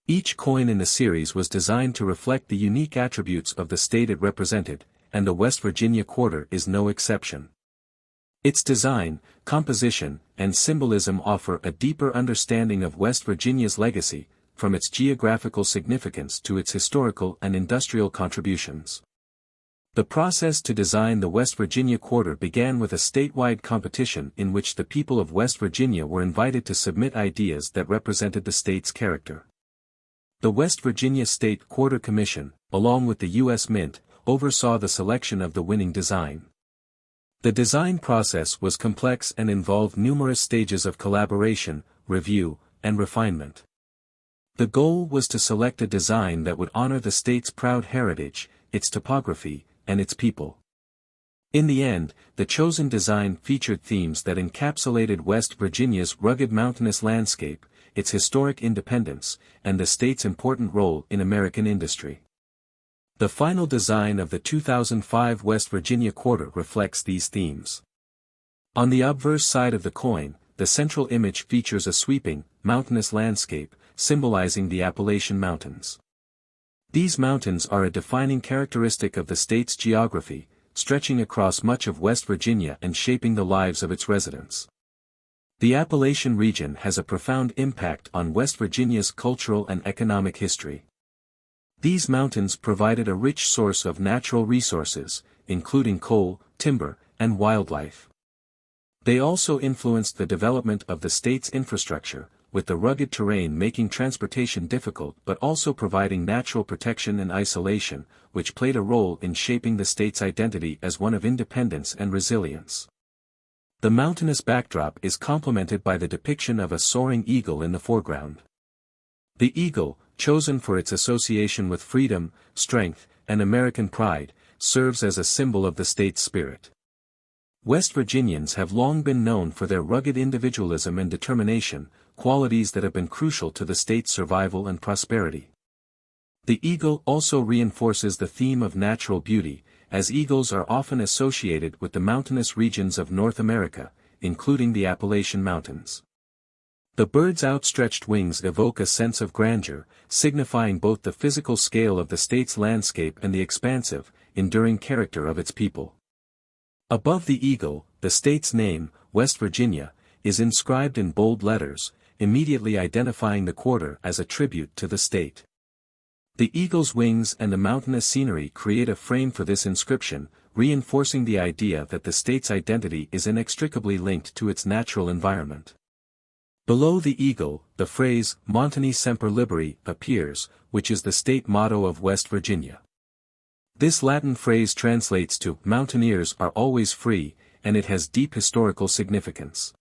Each coin in the series was designed to reflect the unique attributes of the state it represented, and the West Virginia quarter is no exception. Its design, composition, and symbolism offer a deeper understanding of West Virginia's legacy, from its geographical significance to its historical and industrial contributions. The process to design the West Virginia quarter began with a statewide competition in which the people of West Virginia were invited to submit ideas that represented the state's character. The West Virginia State Quarter Commission, along with the U.S. Mint, oversaw the selection of the winning design. The design process was complex and involved numerous stages of collaboration, review, and refinement. The goal was to select a design that would honor the state's proud heritage, its topography, and its people. In the end, the chosen design featured themes that encapsulated West Virginia's rugged mountainous landscape, its historic independence, and the state's important role in American industry. The final design of the 2005 West Virginia quarter reflects these themes. On the obverse side of the coin, the central image features a sweeping, mountainous landscape, symbolizing the Appalachian Mountains. These mountains are a defining characteristic of the state's geography, stretching across much of West Virginia and shaping the lives of its residents. The Appalachian region has a profound impact on West Virginia's cultural and economic history. These mountains provided a rich source of natural resources, including coal, timber, and wildlife. They also influenced the development of the state's infrastructure, with the rugged terrain making transportation difficult but also providing natural protection and isolation, which played a role in shaping the state's identity as one of independence and resilience. The mountainous backdrop is complemented by the depiction of a soaring eagle in the foreground. The eagle, chosen for its association with freedom, strength, and American pride, serves as a symbol of the state's spirit. West Virginians have long been known for their rugged individualism and determination, qualities that have been crucial to the state's survival and prosperity. The eagle also reinforces the theme of natural beauty, as eagles are often associated with the mountainous regions of North America, including the Appalachian Mountains. The bird's outstretched wings evoke a sense of grandeur, signifying both the physical scale of the state's landscape and the expansive, enduring character of its people. Above the eagle, the state's name, West Virginia, is inscribed in bold letters, immediately identifying the quarter as a tribute to the state. The eagle's wings and the mountainous scenery create a frame for this inscription, reinforcing the idea that the state's identity is inextricably linked to its natural environment. Below the eagle, the phrase, Montani Semper Liberi, appears, which is the state motto of West Virginia. This Latin phrase translates to, Mountaineers are always free, and it has deep historical significance.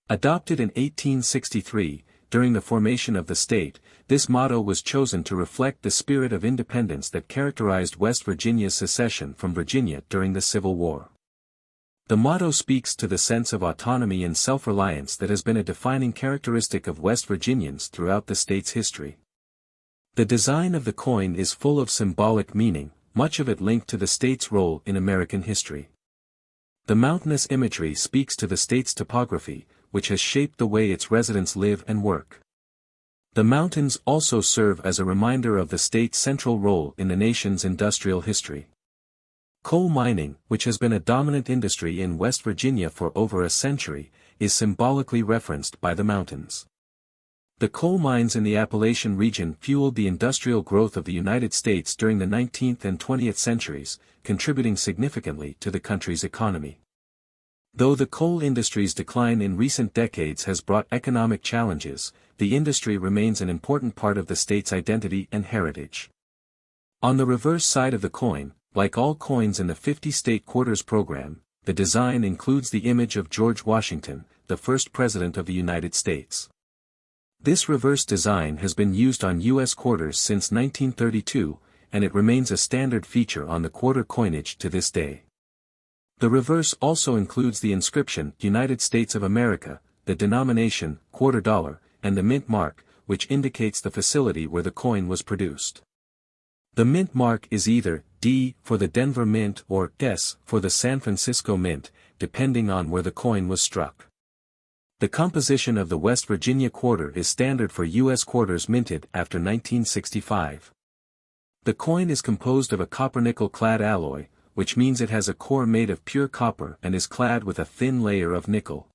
Adopted in 1863, during the formation of the state, this motto was chosen to reflect the spirit of independence that characterized West Virginia's secession from Virginia during the Civil War. The motto speaks to the sense of autonomy and self-reliance that has been a defining characteristic of West Virginians throughout the state's history. The design of the coin is full of symbolic meaning, much of it linked to the state's role in American history. The mountainous imagery speaks to the state's topography, which has shaped the way its residents live and work. The mountains also serve as a reminder of the state's central role in the nation's industrial history. Coal mining, which has been a dominant industry in West Virginia for over a century, is symbolically referenced by the mountains. The coal mines in the Appalachian region fueled the industrial growth of the United States during the 19th and 20th centuries, contributing significantly to the country's economy. Though the coal industry's decline in recent decades has brought economic challenges, the industry remains an important part of the state's identity and heritage. On the reverse side of the coin, like all coins in the 50-state quarters program, the design includes the image of George Washington, the first President of the United States. This reverse design has been used on U.S. quarters since 1932, and it remains a standard feature on the quarter coinage to this day. The reverse also includes the inscription, United States of America, the denomination, quarter dollar, and the mint mark, which indicates the facility where the coin was produced. The mint mark is either D for the Denver Mint or S for the San Francisco Mint, depending on where the coin was struck. The composition of the West Virginia quarter is standard for U.S. quarters minted after 1965. The coin is composed of a copper-nickel clad alloy, which means it has a core made of pure copper and is clad with a thin layer of nickel.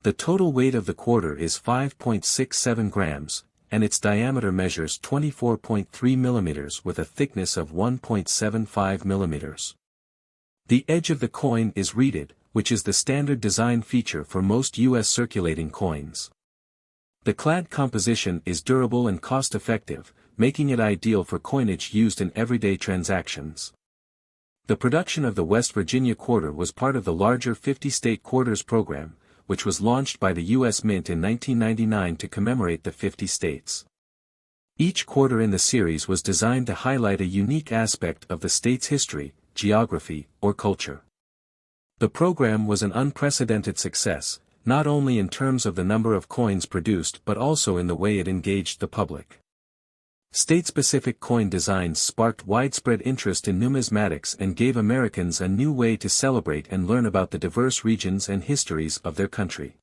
The total weight of the quarter is 5.67 grams, and its diameter measures 24.3 millimeters with a thickness of 1.75 millimeters. The edge of the coin is reeded, which is the standard design feature for most U.S. circulating coins. The clad composition is durable and cost-effective, making it ideal for coinage used in everyday transactions. The production of the West Virginia quarter was part of the larger 50-state quarters program, which was launched by the U.S. Mint in 1999 to commemorate the 50 states. Each quarter in the series was designed to highlight a unique aspect of the state's history, geography, or culture. The program was an unprecedented success, not only in terms of the number of coins produced but also in the way it engaged the public. State-specific coin designs sparked widespread interest in numismatics and gave Americans a new way to celebrate and learn about the diverse regions and histories of their country.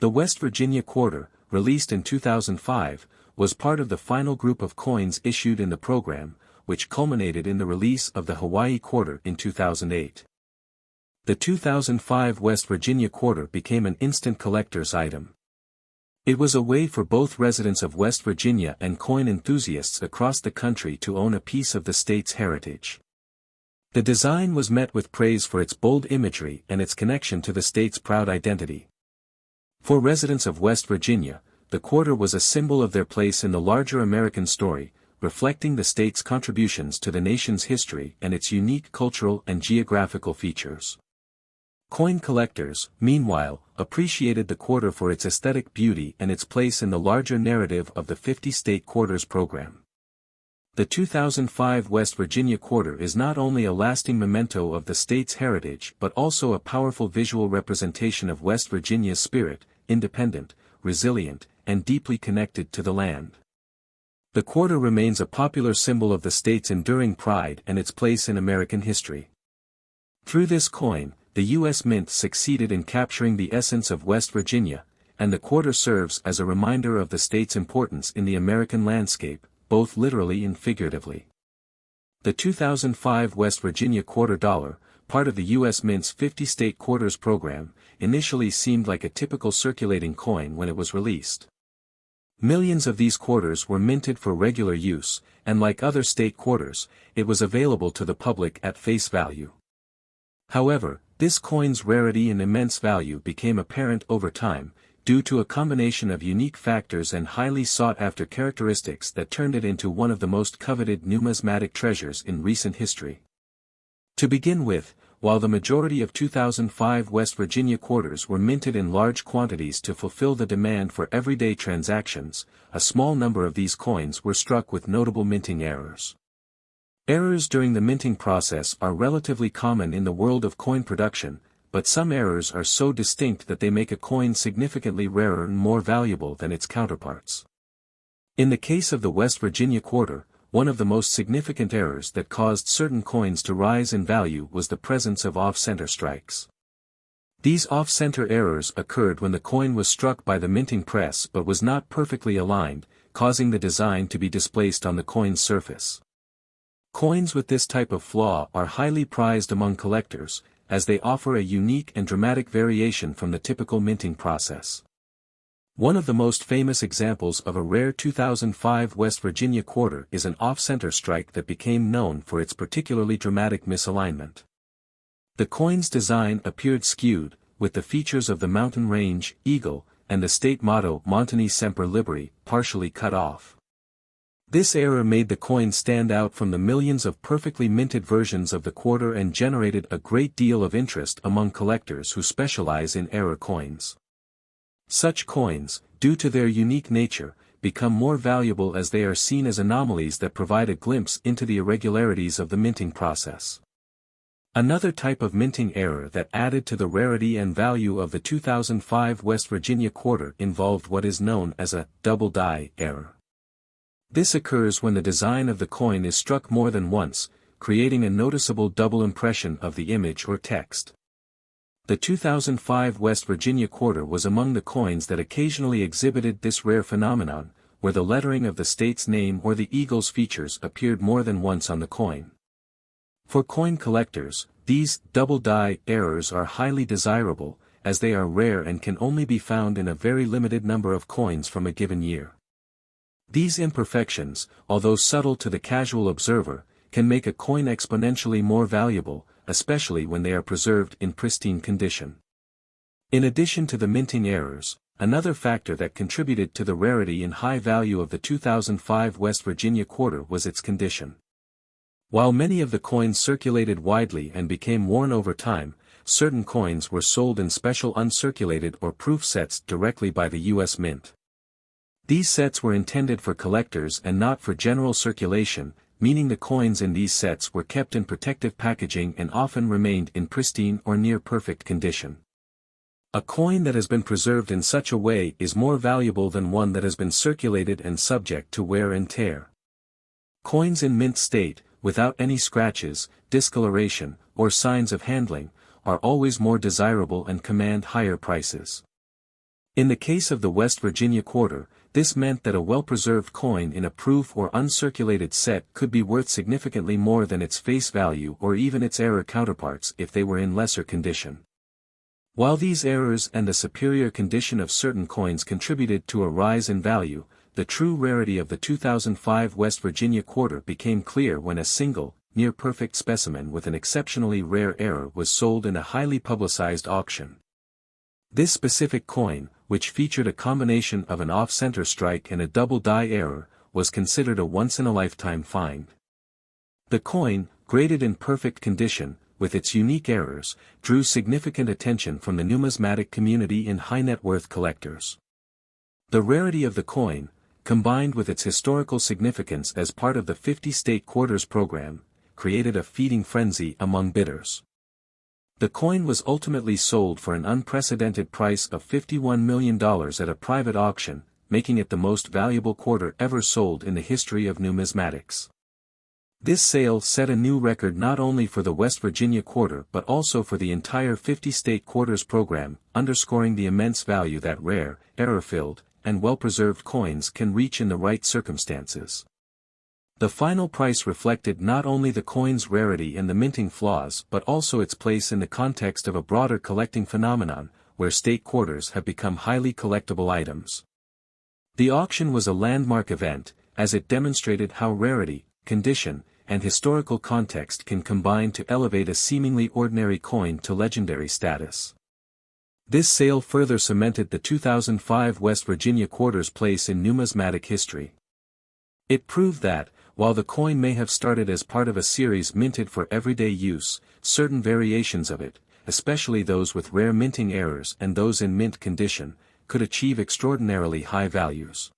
The West Virginia quarter, released in 2005, was part of the final group of coins issued in the program, which culminated in the release of the Hawaii quarter in 2008. The 2005 West Virginia quarter became an instant collector's item. It was a way for both residents of West Virginia and coin enthusiasts across the country to own a piece of the state's heritage. The design was met with praise for its bold imagery and its connection to the state's proud identity. For residents of West Virginia, the quarter was a symbol of their place in the larger American story, reflecting the state's contributions to the nation's history and its unique cultural and geographical features. Coin collectors, meanwhile, appreciated the quarter for its aesthetic beauty and its place in the larger narrative of the 50-state quarters program. The 2005 West Virginia quarter is not only a lasting memento of the state's heritage but also a powerful visual representation of West Virginia's spirit, independent, resilient, and deeply connected to the land. The quarter remains a popular symbol of the state's enduring pride and its place in American history. Through this coin, the U.S. Mint succeeded in capturing the essence of West Virginia, and the quarter serves as a reminder of the state's importance in the American landscape, both literally and figuratively. The 2005 West Virginia quarter dollar, part of the U.S. Mint's 50-state quarters program, initially seemed like a typical circulating coin when it was released. Millions of these quarters were minted for regular use, and like other state quarters, it was available to the public at face value. However, this coin's rarity and immense value became apparent over time, due to a combination of unique factors and highly sought-after characteristics that turned it into one of the most coveted numismatic treasures in recent history. To begin with, while the majority of 2005 West Virginia quarters were minted in large quantities to fulfill the demand for everyday transactions, a small number of these coins were struck with notable minting errors. Errors during the minting process are relatively common in the world of coin production, but some errors are so distinct that they make a coin significantly rarer and more valuable than its counterparts. In the case of the West Virginia quarter, one of the most significant errors that caused certain coins to rise in value was the presence of off-center strikes. These off-center errors occurred when the coin was struck by the minting press but was not perfectly aligned, causing the design to be displaced on the coin's surface. Coins with this type of flaw are highly prized among collectors, as they offer a unique and dramatic variation from the typical minting process. One of the most famous examples of a rare 2005 West Virginia quarter is an off-center strike that became known for its particularly dramatic misalignment. The coin's design appeared skewed, with the features of the mountain range, eagle, and the state motto Montani Semper Liberi, partially cut off. This error made the coin stand out from the millions of perfectly minted versions of the quarter and generated a great deal of interest among collectors who specialize in error coins. Such coins, due to their unique nature, become more valuable as they are seen as anomalies that provide a glimpse into the irregularities of the minting process. Another type of minting error that added to the rarity and value of the 2005 West Virginia quarter involved what is known as a double die error. This occurs when the design of the coin is struck more than once, creating a noticeable double impression of the image or text. The 2005 West Virginia quarter was among the coins that occasionally exhibited this rare phenomenon, where the lettering of the state's name or the eagle's features appeared more than once on the coin. For coin collectors, these double die errors are highly desirable, as they are rare and can only be found in a very limited number of coins from a given year. These imperfections, although subtle to the casual observer, can make a coin exponentially more valuable, especially when they are preserved in pristine condition. In addition to the minting errors, another factor that contributed to the rarity and high value of the 2005 West Virginia quarter was its condition. While many of the coins circulated widely and became worn over time, certain coins were sold in special uncirculated or proof sets directly by the U.S. Mint. These sets were intended for collectors and not for general circulation, meaning the coins in these sets were kept in protective packaging and often remained in pristine or near-perfect condition. A coin that has been preserved in such a way is more valuable than one that has been circulated and subject to wear and tear. Coins in mint state, without any scratches, discoloration, or signs of handling, are always more desirable and command higher prices. In the case of the West Virginia quarter, this meant that a well-preserved coin in a proof or uncirculated set could be worth significantly more than its face value or even its error counterparts if they were in lesser condition. While these errors and the superior condition of certain coins contributed to a rise in value, the true rarity of the 2005 West Virginia quarter became clear when a single, near-perfect specimen with an exceptionally rare error was sold in a highly publicized auction. This specific coin, which featured a combination of an off-center strike and a double die error, was considered a once-in-a-lifetime find. The coin, graded in perfect condition, with its unique errors, drew significant attention from the numismatic community and high-net-worth collectors. The rarity of the coin, combined with its historical significance as part of the 50-state quarters program, created a feeding frenzy among bidders. The coin was ultimately sold for an unprecedented price of $51 million at a private auction, making it the most valuable quarter ever sold in the history of numismatics. This sale set a new record not only for the West Virginia quarter but also for the entire 50-state quarters program, underscoring the immense value that rare, error-filled, and well-preserved coins can reach in the right circumstances. The final price reflected not only the coin's rarity and the minting flaws but also its place in the context of a broader collecting phenomenon, where state quarters have become highly collectible items. The auction was a landmark event, as it demonstrated how rarity, condition, and historical context can combine to elevate a seemingly ordinary coin to legendary status. This sale further cemented the 2005 West Virginia quarter's place in numismatic history. It proved that, while the coin may have started as part of a series minted for everyday use, certain variations of it, especially those with rare minting errors and those in mint condition, could achieve extraordinarily high values.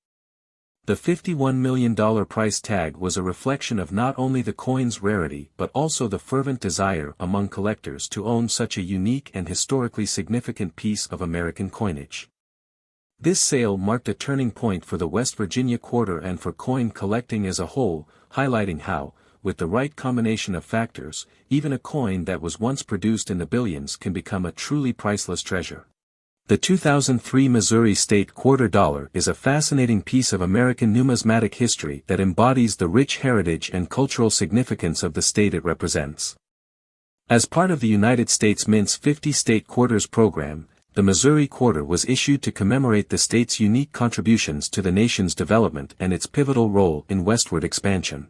The $51 million price tag was a reflection of not only the coin's rarity but also the fervent desire among collectors to own such a unique and historically significant piece of American coinage. This sale marked a turning point for the West Virginia quarter and for coin collecting as a whole, highlighting how, with the right combination of factors, even a coin that was once produced in the billions can become a truly priceless treasure. The 2003 Missouri State Quarter Dollar is a fascinating piece of American numismatic history that embodies the rich heritage and cultural significance of the state it represents. As part of the United States Mint's 50 State Quarters program, the Missouri Quarter was issued to commemorate the state's unique contributions to the nation's development and its pivotal role in westward expansion.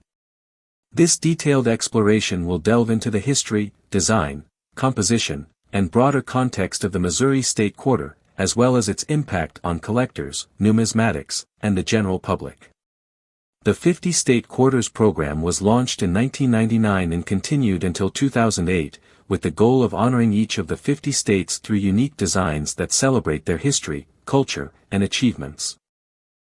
This detailed exploration will delve into the history, design, composition, and broader context of the Missouri State Quarter, as well as its impact on collectors, numismatics, and the general public. The 50 State Quarters program was launched in 1999 and continued until 2008, with the goal of honoring each of the 50 states through unique designs that celebrate their history, culture, and achievements.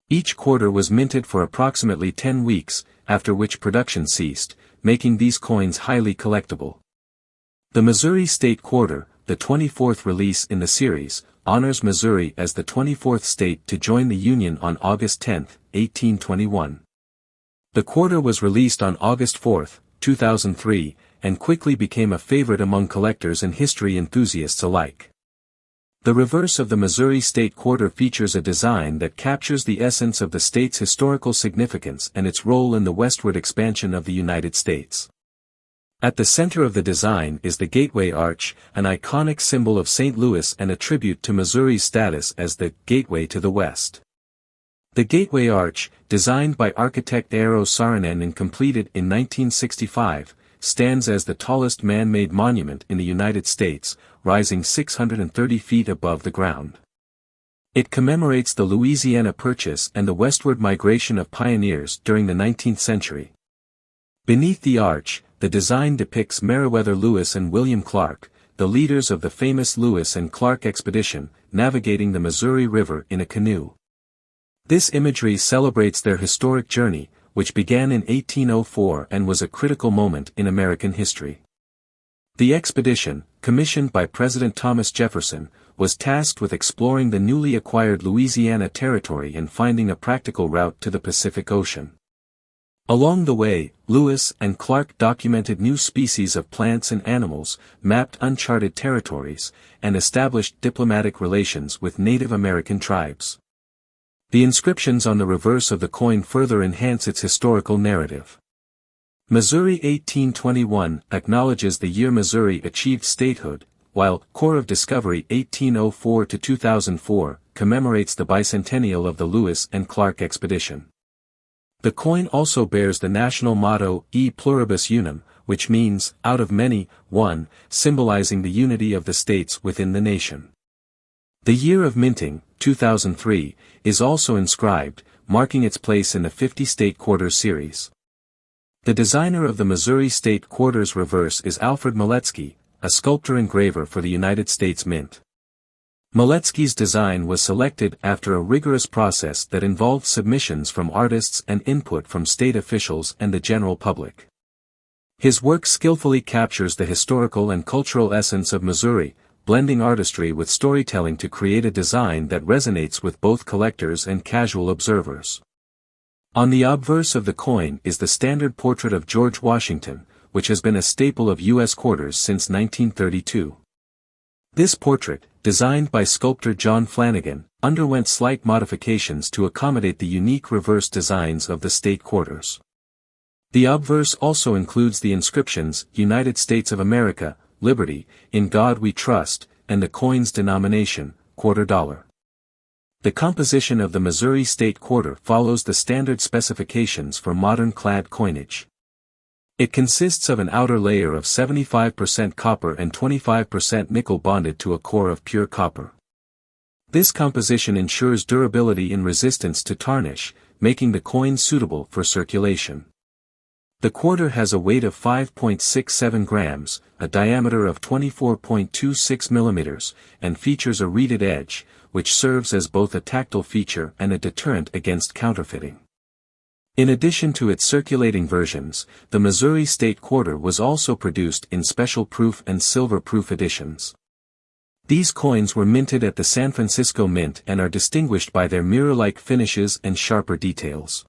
Each quarter was minted for approximately 10 weeks, after which production ceased, making these coins highly collectible. The Missouri State Quarter, the 24th release in the series, honors Missouri as the 24th state to join the Union on August 10, 1821. The quarter was released on August 4, 2003, and quickly became a favorite among collectors and history enthusiasts alike. The reverse of the Missouri State Quarter features a design that captures the essence of the state's historical significance and its role in the westward expansion of the United States. At the center of the design is the Gateway Arch, an iconic symbol of St. Louis and a tribute to Missouri's status as the gateway to the West. The Gateway Arch, designed by architect Eero Saarinen and completed in 1965, stands as the tallest man-made monument in the United States, rising 630 feet above the ground. It commemorates the Louisiana Purchase and the westward migration of pioneers during the 19th century. Beneath the arch, the design depicts Meriwether Lewis and William Clark, the leaders of the famous Lewis and Clark expedition, navigating the Missouri River in a canoe. This imagery celebrates their historic journey, which began in 1804 and was a critical moment in American history. The expedition, commissioned by President Thomas Jefferson, was tasked with exploring the newly acquired Louisiana Territory and finding a practical route to the Pacific Ocean. Along the way, Lewis and Clark documented new species of plants and animals, mapped uncharted territories, and established diplomatic relations with Native American tribes. The inscriptions on the reverse of the coin further enhance its historical narrative. Missouri 1821 acknowledges the year Missouri achieved statehood, while Corps of Discovery 1804 to 2004 commemorates the bicentennial of the Lewis and Clark expedition. The coin also bears the national motto E pluribus unum, which means, out of many, one, symbolizing the unity of the states within the nation. The year of minting, 2003, is also inscribed, marking its place in the 50 State Quarters series. The designer of the Missouri State Quarters reverse is Alfred Miletsky, a sculptor-engraver for the United States Mint. Miletsky's design was selected after a rigorous process that involved submissions from artists and input from state officials and the general public. His work skillfully captures the historical and cultural essence of Missouri, blending artistry with storytelling to create a design that resonates with both collectors and casual observers. On the obverse of the coin is the standard portrait of George Washington, which has been a staple of U.S. quarters since 1932. This portrait, designed by sculptor John Flanagan, underwent slight modifications to accommodate the unique reverse designs of the state quarters. The obverse also includes the inscriptions, United States of America, Liberty, In God We Trust, and the coin's denomination, quarter dollar. The composition of the Missouri State Quarter follows the standard specifications for modern clad coinage. It consists of an outer layer of 75% copper and 25% nickel bonded to a core of pure copper. This composition ensures durability and resistance to tarnish, making the coin suitable for circulation. The quarter has a weight of 5.67 grams, a diameter of 24.26 millimeters, and features a reeded edge, which serves as both a tactile feature and a deterrent against counterfeiting. In addition to its circulating versions, the Missouri State Quarter was also produced in special proof and silver proof editions. These coins were minted at the San Francisco Mint and are distinguished by their mirror-like finishes and sharper details.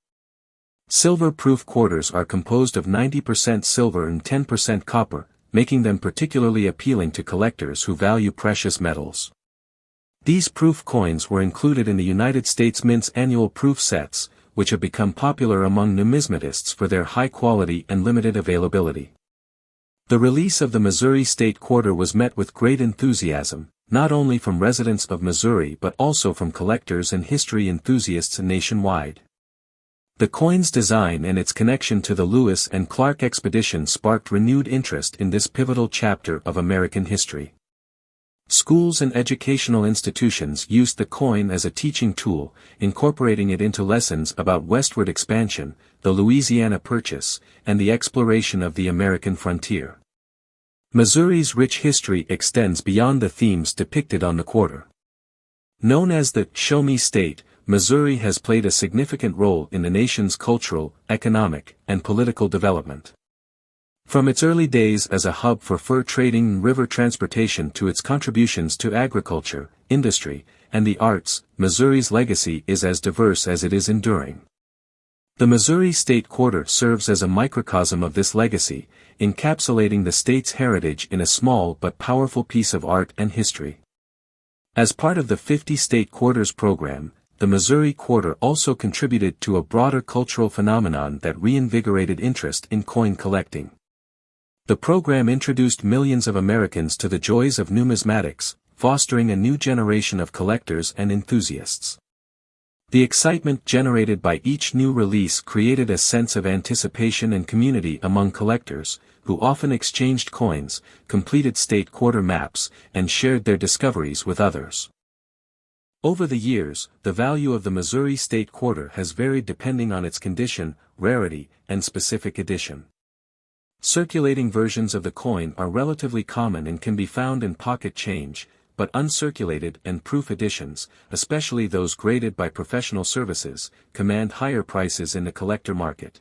Silver-proof quarters are composed of 90% silver and 10% copper, making them particularly appealing to collectors who value precious metals. These proof coins were included in the United States Mint's annual proof sets, which have become popular among numismatists for their high quality and limited availability. The release of the Missouri State Quarter was met with great enthusiasm, not only from residents of Missouri but also from collectors and history enthusiasts nationwide. The coin's design and its connection to the Lewis and Clark expedition sparked renewed interest in this pivotal chapter of American history. Schools and educational institutions used the coin as a teaching tool, incorporating it into lessons about westward expansion, the Louisiana Purchase, and the exploration of the American frontier. Missouri's rich history extends beyond the themes depicted on the quarter. Known as the Show Me State, Missouri has played a significant role in the nation's cultural, economic, and political development. From its early days as a hub for fur trading and river transportation to its contributions to agriculture, industry, and the arts, Missouri's legacy is as diverse as it is enduring. The Missouri State Quarter serves as a microcosm of this legacy, encapsulating the state's heritage in a small but powerful piece of art and history. As part of the 50 State Quarters program, the Missouri Quarter also contributed to a broader cultural phenomenon that reinvigorated interest in coin collecting. The program introduced millions of Americans to the joys of numismatics, fostering a new generation of collectors and enthusiasts. The excitement generated by each new release created a sense of anticipation and community among collectors, who often exchanged coins, completed state quarter maps, and shared their discoveries with others. Over the years, the value of the Missouri State Quarter has varied depending on its condition, rarity, and specific edition. Circulating versions of the coin are relatively common and can be found in pocket change, but uncirculated and proof editions, especially those graded by professional services, command higher prices in the collector market.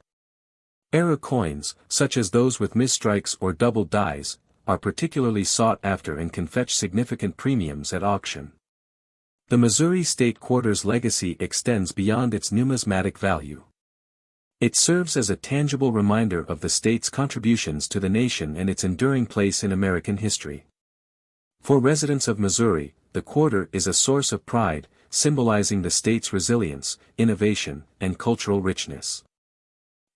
Error coins, such as those with misstrikes or doubled dies, are particularly sought after and can fetch significant premiums at auction. The Missouri State Quarter's legacy extends beyond its numismatic value. It serves as a tangible reminder of the state's contributions to the nation and its enduring place in American history. For residents of Missouri, the quarter is a source of pride, symbolizing the state's resilience, innovation, and cultural richness.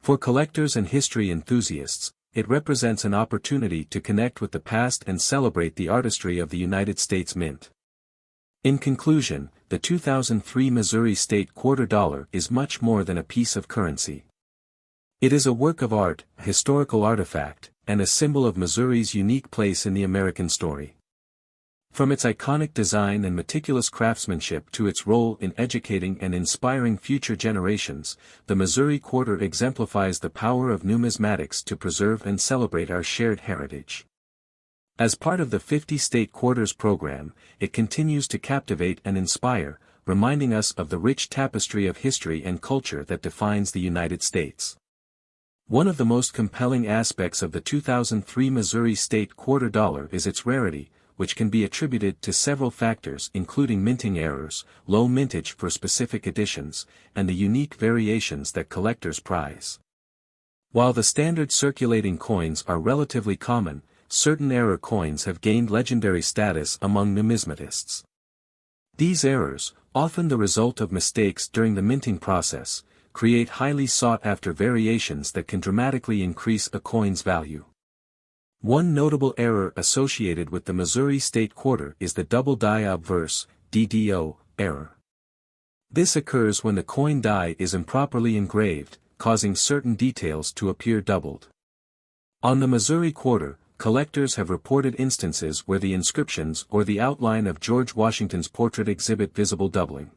For collectors and history enthusiasts, it represents an opportunity to connect with the past and celebrate the artistry of the United States Mint. In conclusion, the 2003 Missouri State Quarter Dollar is much more than a piece of currency. It is a work of art, a historical artifact, and a symbol of Missouri's unique place in the American story. From its iconic design and meticulous craftsmanship to its role in educating and inspiring future generations, the Missouri Quarter exemplifies the power of numismatics to preserve and celebrate our shared heritage. As part of the 50 State Quarters program, it continues to captivate and inspire, reminding us of the rich tapestry of history and culture that defines the United States. One of the most compelling aspects of the 2003 Missouri State Quarter Dollar is its rarity, which can be attributed to several factors including minting errors, low mintage for specific editions, and the unique variations that collectors prize. While the standard circulating coins are relatively common, certain error coins have gained legendary status among numismatists. These errors, often the result of mistakes during the minting process, create highly sought-after variations that can dramatically increase a coin's value. One notable error associated with the Missouri State Quarter is the double die obverse, DDO, error. This occurs when the coin die is improperly engraved, causing certain details to appear doubled. On the Missouri Quarter, collectors have reported instances where the inscriptions or the outline of George Washington's portrait exhibit visible doubling.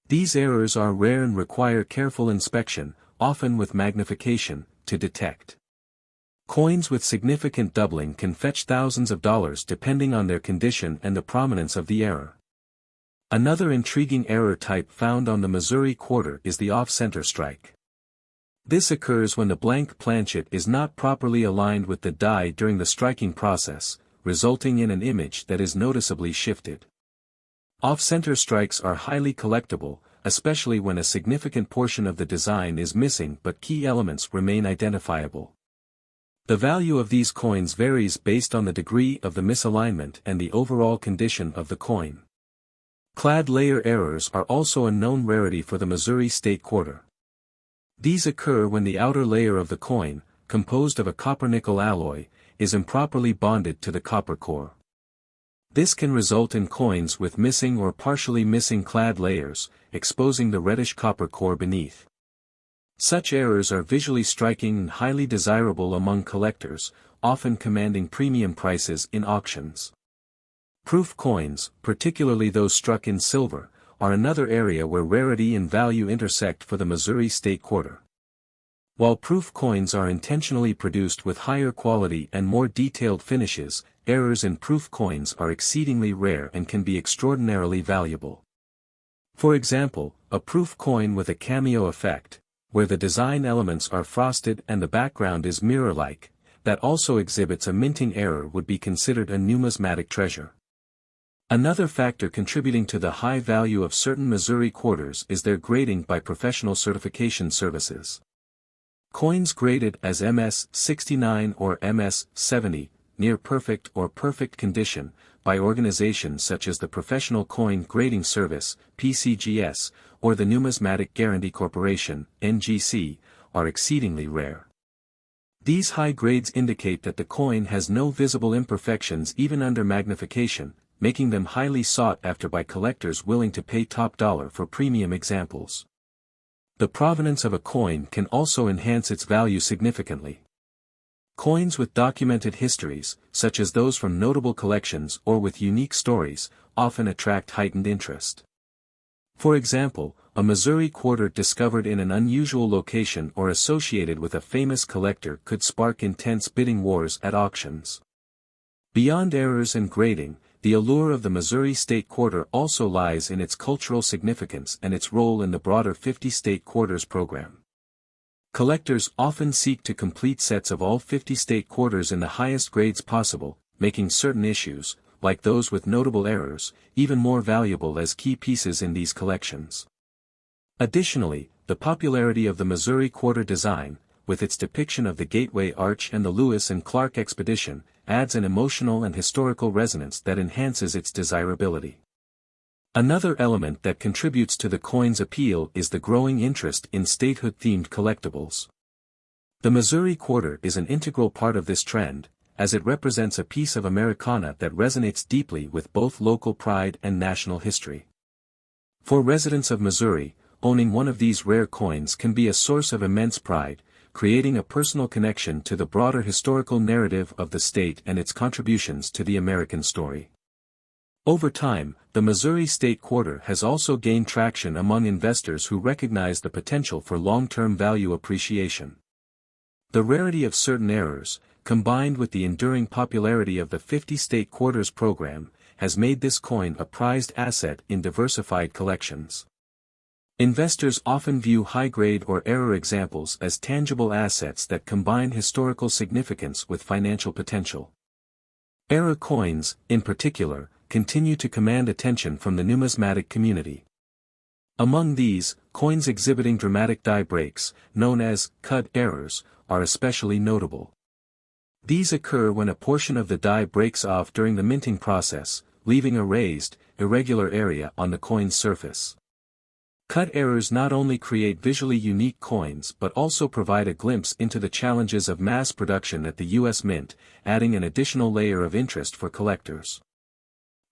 These errors are rare and require careful inspection, often with magnification, to detect. Coins with significant doubling can fetch thousands of dollars depending on their condition and the prominence of the error. Another intriguing error type found on the Missouri Quarter is the off-center strike. This occurs when the blank planchet is not properly aligned with the die during the striking process, resulting in an image that is noticeably shifted. Off-center strikes are highly collectible, especially when a significant portion of the design is missing but key elements remain identifiable. The value of these coins varies based on the degree of the misalignment and the overall condition of the coin. Clad layer errors are also a known rarity for the Missouri State Quarter. These occur when the outer layer of the coin, composed of a copper-nickel alloy, is improperly bonded to the copper core. This can result in coins with missing or partially missing clad layers, exposing the reddish copper core beneath. Such errors are visually striking and highly desirable among collectors, often commanding premium prices in auctions. Proof coins, particularly those struck in silver, are another area where rarity and value intersect for the Missouri State Quarter. While proof coins are intentionally produced with higher quality and more detailed finishes, errors in proof coins are exceedingly rare and can be extraordinarily valuable. For example, a proof coin with a cameo effect, where the design elements are frosted and the background is mirror-like, that also exhibits a minting error would be considered a numismatic treasure. Another factor contributing to the high value of certain Missouri quarters is their grading by professional certification services. Coins graded as MS-69 or MS-70, near perfect or perfect condition, by organizations such as the Professional Coin Grading Service, PCGS, or the Numismatic Guarantee Corporation, NGC, are exceedingly rare. These high grades indicate that the coin has no visible imperfections even under magnification, making them highly sought after by collectors willing to pay top dollar for premium examples. The provenance of a coin can also enhance its value significantly. Coins with documented histories, such as those from notable collections or with unique stories, often attract heightened interest. For example, a Missouri quarter discovered in an unusual location or associated with a famous collector could spark intense bidding wars at auctions. Beyond errors and grading, the allure of the Missouri State Quarter also lies in its cultural significance and its role in the broader 50 State Quarters program. Collectors often seek to complete sets of all 50 state quarters in the highest grades possible, making certain issues, like those with notable errors, even more valuable as key pieces in these collections. Additionally, the popularity of the Missouri Quarter design, with its depiction of the Gateway Arch and the Lewis and Clark expedition, adds an emotional and historical resonance that enhances its desirability. Another element that contributes to the coin's appeal is the growing interest in statehood-themed collectibles. The Missouri Quarter is an integral part of this trend, as it represents a piece of Americana that resonates deeply with both local pride and national history. For residents of Missouri, owning one of these rare coins can be a source of immense pride, creating a personal connection to the broader historical narrative of the state and its contributions to the American story. Over time, the Missouri State Quarter has also gained traction among investors who recognize the potential for long-term value appreciation. The rarity of certain errors, combined with the enduring popularity of the 50 State Quarters program, has made this coin a prized asset in diversified collections. Investors often view high-grade or error examples as tangible assets that combine historical significance with financial potential. Error coins, in particular, continue to command attention from the numismatic community. Among these, coins exhibiting dramatic die breaks, known as cut errors, are especially notable. These occur when a portion of the die breaks off during the minting process, leaving a raised, irregular area on the coin's surface. Cut errors not only create visually unique coins but also provide a glimpse into the challenges of mass production at the U.S. Mint, adding an additional layer of interest for collectors.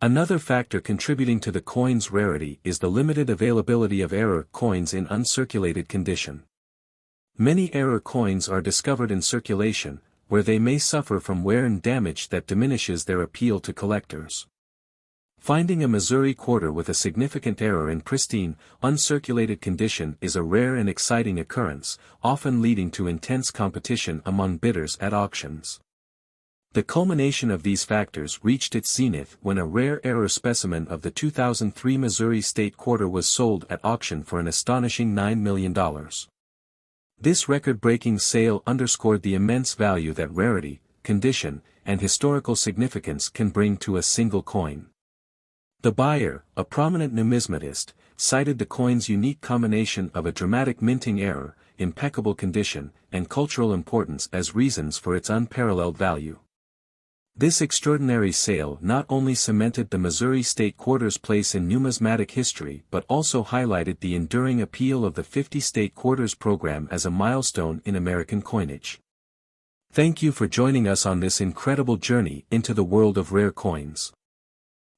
Another factor contributing to the coin's rarity is the limited availability of error coins in uncirculated condition. Many error coins are discovered in circulation, where they may suffer from wear and damage that diminishes their appeal to collectors. Finding a Missouri quarter with a significant error in pristine, uncirculated condition is a rare and exciting occurrence, often leading to intense competition among bidders at auctions. The culmination of these factors reached its zenith when a rare error specimen of the 2003 Missouri State quarter was sold at auction for an astonishing $9 million. This record-breaking sale underscored the immense value that rarity, condition, and historical significance can bring to a single coin. The buyer, a prominent numismatist, cited the coin's unique combination of a dramatic minting error, impeccable condition, and cultural importance as reasons for its unparalleled value. This extraordinary sale not only cemented the Missouri State quarter's place in numismatic history but also highlighted the enduring appeal of the 50 State quarters program as a milestone in American coinage. Thank you for joining us on this incredible journey into the world of rare coins.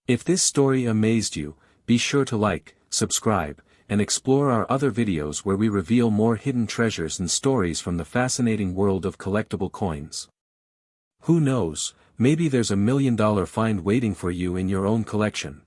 If this story amazed you, be sure to like, subscribe, and explore our other videos where we reveal more hidden treasures and stories from the fascinating world of collectible coins. Who knows, maybe there's $1 million find waiting for you in your own collection.